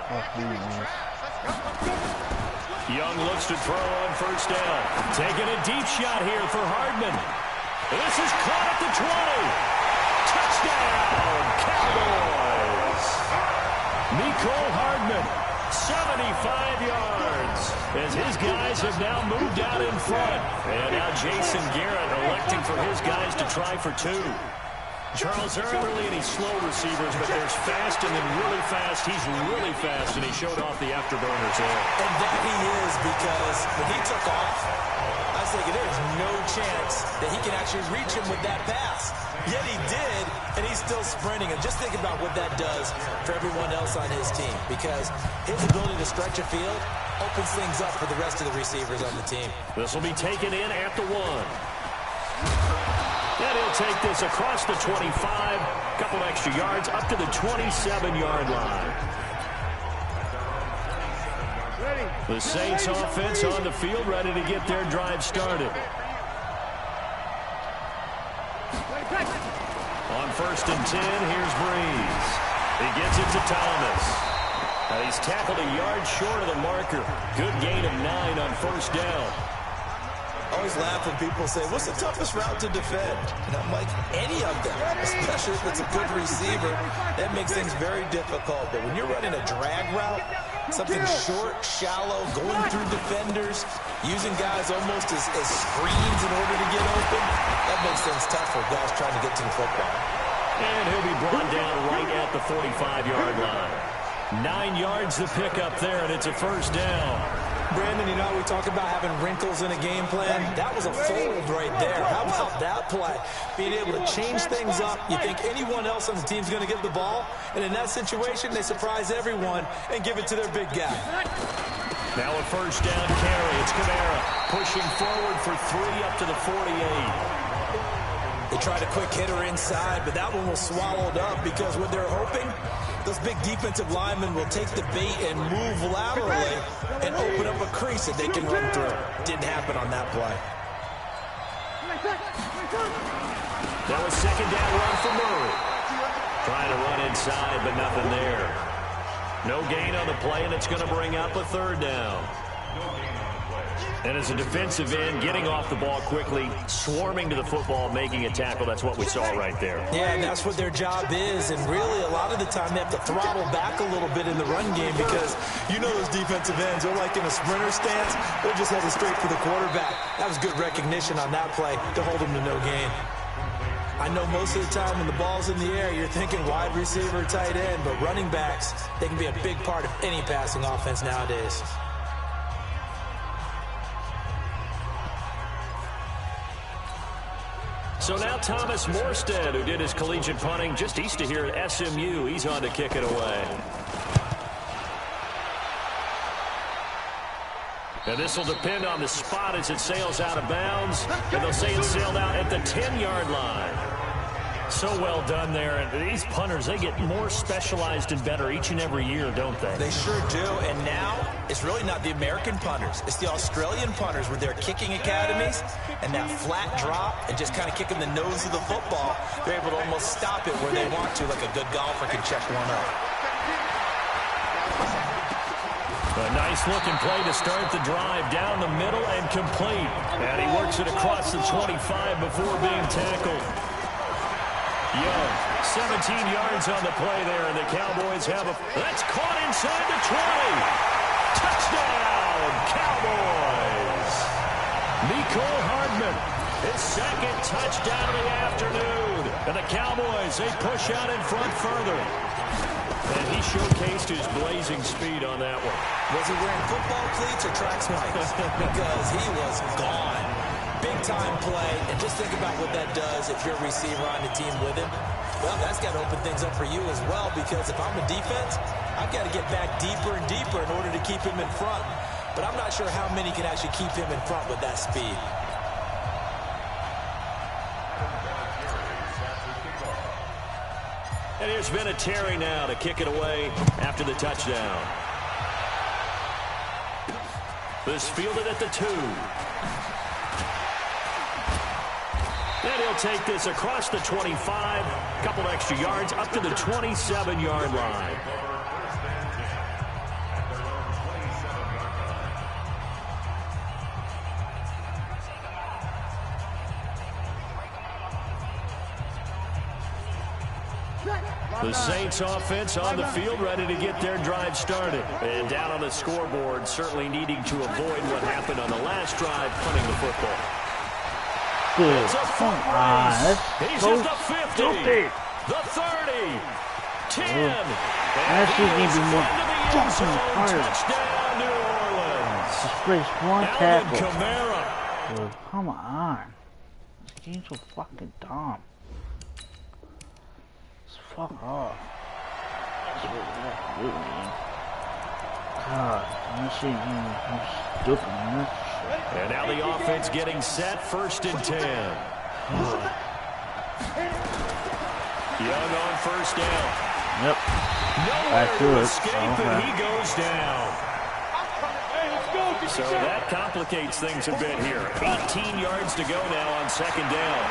Young looks to throw on first down. Taking a deep shot here for Hardman. This is caught at the 20. Touchdown, Cowboys. Nicole Hardman, 75 yards. As his guys have now moved out in front. And now Jason Garrett electing for his guys to try for 2. Charles, there aren't really any slow receivers, but there's fast and then really fast. He's really fast, and he showed off the afterburners there. And that he is, because when he took off, I was thinking there's no chance that he can actually reach him with that pass. Yet he did, and he's still sprinting. And just think about what that does for everyone else on his team, because his ability to stretch a field opens things up for the rest of the receivers on the team. This will be taken in at the 1. And he'll take this across the 25, couple extra yards, up to the 27-yard line. The Saints offense on the field, ready to get their drive started. On 1st and 10, here's Breeze. He gets it to Thomas. Now he's tackled a yard short of the marker. Good gain of 9 on first down. I always laugh when people say, what's the toughest route to defend? And I'm like, any of them, especially if it's a good receiver. That makes things very difficult. But when you're running a drag route, something short, shallow, going through defenders, using guys almost as screens in order to get open, that makes things tough for guys trying to get to the football. And he'll be brought down right at the 45-yard line. 9 yards the pickup there, and it's a first down. Brandon, you know, we talk about having wrinkles in a game plan. That was a fold right there. How about that play? Being able to change things up. You think anyone else on the team's going to get the ball, and in that situation, they surprise everyone and give it to their big guy. Now a first down carry. It's Kamara pushing forward for 3 up to the 48. They tried a quick hitter inside, but that one was swallowed up because what they're hoping, those big defensive linemen will take the bait and move laterally and open up a crease that they can run through. Didn't happen on that play. That was second down run for Murray. Trying to run inside, but nothing there. No gain on the play, and it's going to bring up a 3rd down. And as a defensive end, getting off the ball quickly, swarming to the football, making a tackle, that's what we saw right there. Yeah, and that's what their job is. And really, a lot of the time, they have to throttle back a little bit in the run game because you know those defensive ends, they're like in a sprinter stance. They're just headed straight for the quarterback. That was good recognition on that play to hold him to no gain. I know most of the time when the ball's in the air, you're thinking wide receiver, tight end, but running backs, they can be a big part of any passing offense nowadays. So now Thomas Morstead, who did his collegiate punting just east of here at SMU, he's on to kick it away. And this will depend on the spot as it sails out of bounds. And they'll say it sailed out at the 10-yard line. So well done there. And these punters, they get more specialized and better each and every year, don't they? They sure do. And now, it's really not the American punters. It's the Australian punters with their kicking academies and that flat drop and just kind of kicking the nose of the football. They're able to almost stop it where they want to, like a good golfer can check one up. A nice-looking play to start the drive down the middle and complete. And he works it across the 25 before being tackled. Young, 17 yards on the play there, and the Cowboys have a... That's caught inside the 20. Touchdown, Cowboys. Mecole Hardman, his second touchdown of the afternoon. And the Cowboys, they push out in front further. And he showcased his blazing speed on that one. Was he wearing football cleats or track spikes? Because he was gone. Big-time play. And just think about what that does if you're a receiver on the team with him. Well, that's got to open things up for you as well, because if I'm a defense, I've got to get back deeper and deeper in order to keep him in front. But I'm not sure how many can actually keep him in front with that speed. And here's Vinatieri now to kick it away after the touchdown. This fielded at the 2. And he'll take this across the 25. A couple extra yards up to the 27-yard line. The Saints offense on the field, ready to get their drive started. And down on the scoreboard, certainly needing to avoid what happened on the last drive, punting the football. Dude, come on. He's So at the 50, stupid. the 30, 10. That should be more fucking harder. Touchdown, New Orleans. Just placed one Alvin tackle. Kamara. Dude, come on. This game's so fucking dumb. Fuck off. That's what that really mean. God, I'm stupid, man. And now the offense getting set, 1st and 10. Young on 1st down. Yep. Nowhere to escape, and he goes down. So that complicates things a bit here. 18 yards to go now on 2nd down.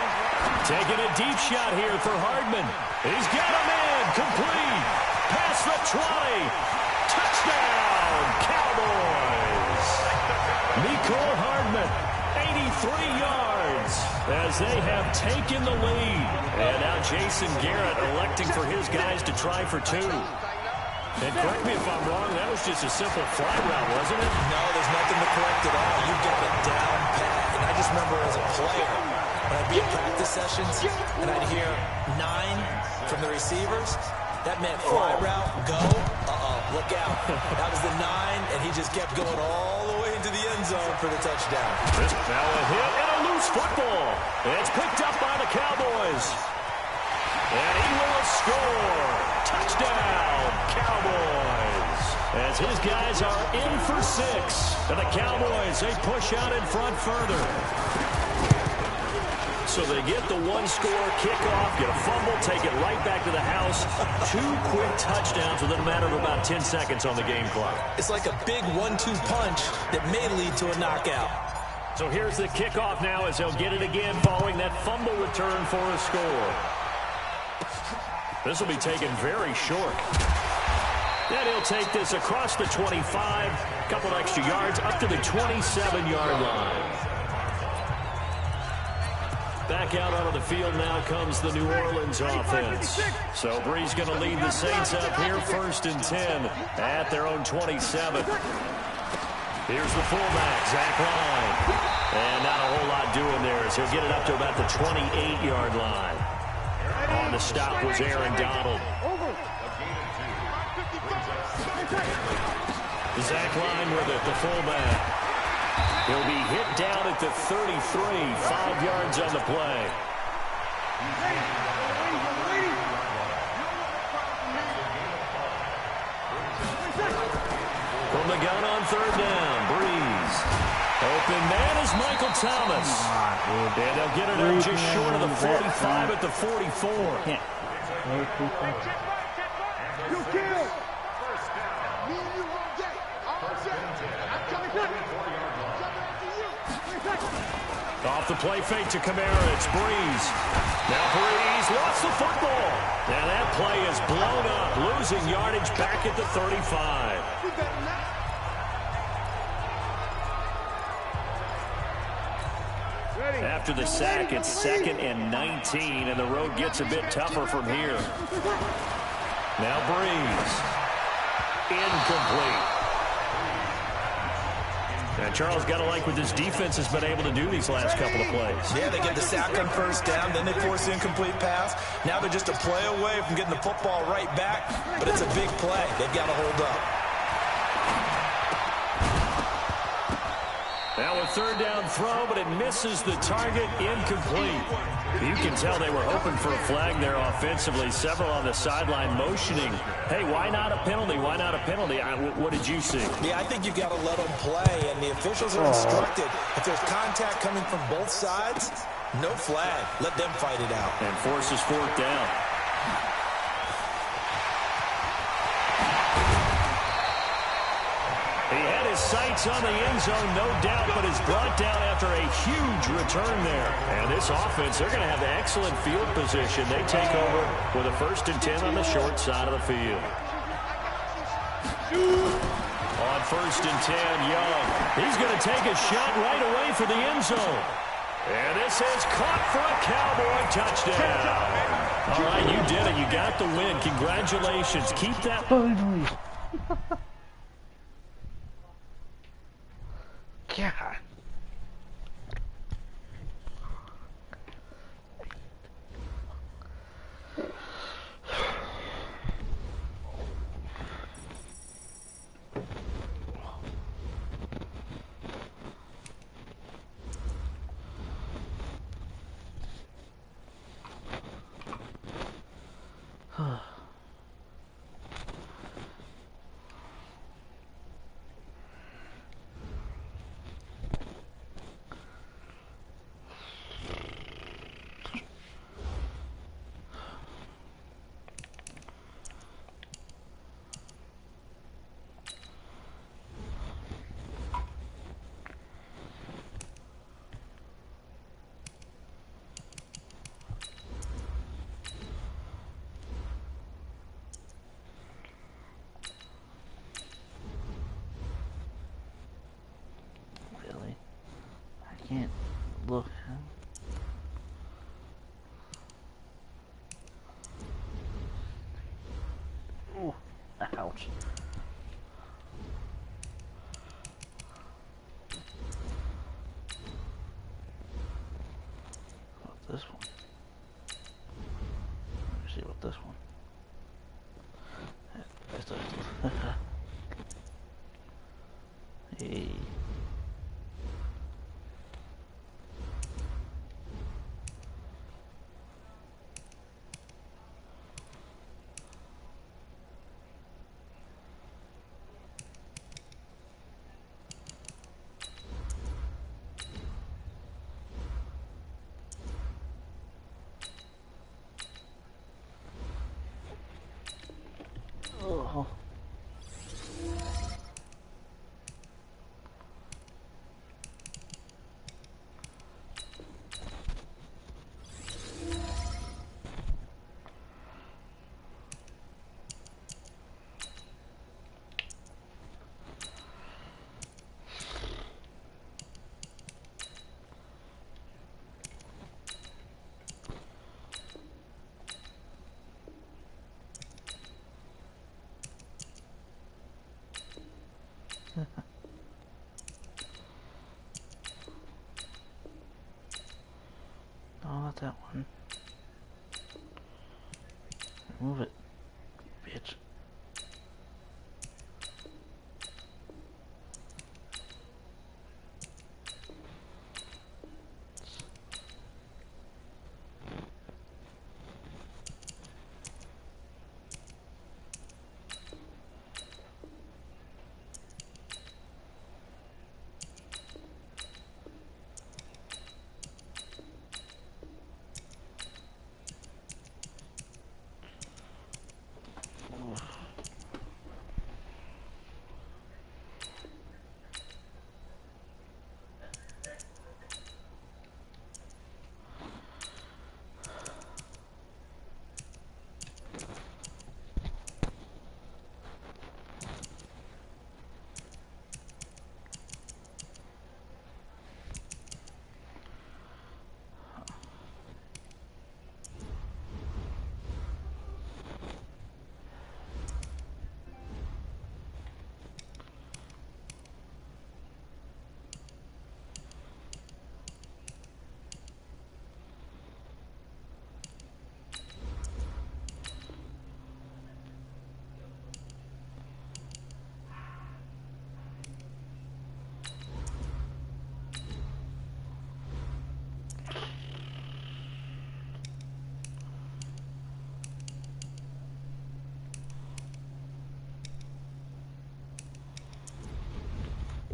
Taking a deep shot here for Hardman. He's got a man, complete. Past the 20. Touchdown, Cowboys. Mecole Hardman, 83 yards as they have taken the lead. And now Jason Garrett electing for his guys to try for 2. And correct me if I'm wrong, that was just a simple fly route, wasn't it? No, there's nothing to correct at all. You've got it down pat. And I just remember as a player, when I'd be at practice sessions and I'd hear 9 from the receivers, that meant fly route, go, look out. That was the 9, and he just kept going all the way into the end zone for the touchdown. This now a hit and a loose football. It's picked up by the Cowboys. And he will score. Touchdown, Cowboys. As his guys are in for 6. And the Cowboys, they push out in front further. So they get the 1-score kickoff, get a fumble, take it right back to the house. 2 quick touchdowns within a matter of about 10 seconds on the game clock. It's like a big 1-2 punch that may lead to a knockout. So here's the kickoff now as they'll get it again following that fumble return for a score. This will be taken very short. Then he'll take this across the 25, a couple extra yards up to the 27-yard line. Back out onto the field now comes the New Orleans offense. So Bree's going to lead the Saints up here, 1st and 10 at their own 27. Here's the fullback, Zach Line. And not a whole lot doing there as he'll get it up to about the 28-yard line. And the stop was Aaron Donald. Zach Line with it, the fullback. He'll be hit down at the 33, 5 yards on the play. From the gun on third down, Breeze. Open man is Michael Thomas. And they'll get it out just short of the 45 at the 44. Can't. Off the play fake to Kamara, it's Breeze. Now Breeze lost the football. And that play is blown up, losing yardage back at the 35. After the sack, it's 2nd and 19, and the road gets a bit tougher from here. Now Breeze. Incomplete. Now, Charles, got to like what this defense has been able to do these last couple of plays. Yeah, they get the sack on first down, then they force the incomplete pass. Now they're just a play away from getting the football right back, but it's a big play. They've got to hold up. Now a third down throw, but it misses the target, incomplete. You can tell they were hoping for a flag there offensively. Several on the sideline motioning, hey, why not a penalty? Why not a penalty? What did you see? Yeah, I think you've got to let them play, and the officials are instructed. If there's contact coming from both sides, no flag. Let them fight it out. And forces 4th down. He had his sights on the end zone, no doubt, but is brought down after a huge return there. And this offense, they're going to have excellent field position. They take over with a 1st and 10 on the short side of the field. On 1st and 10, Young. He's going to take a shot right away for the end zone. And this is caught for a Cowboy touchdown. All right, you did it. You got the win. Congratulations. Keep that. God. Can't look. Ooh, ouch. What's this one? Let me see what this one. Hey. Oh. No, not that one. Move it, bitch.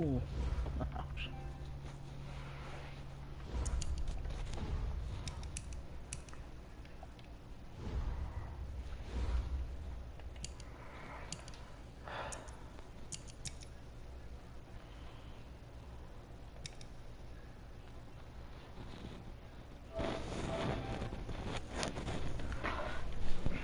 Ooh.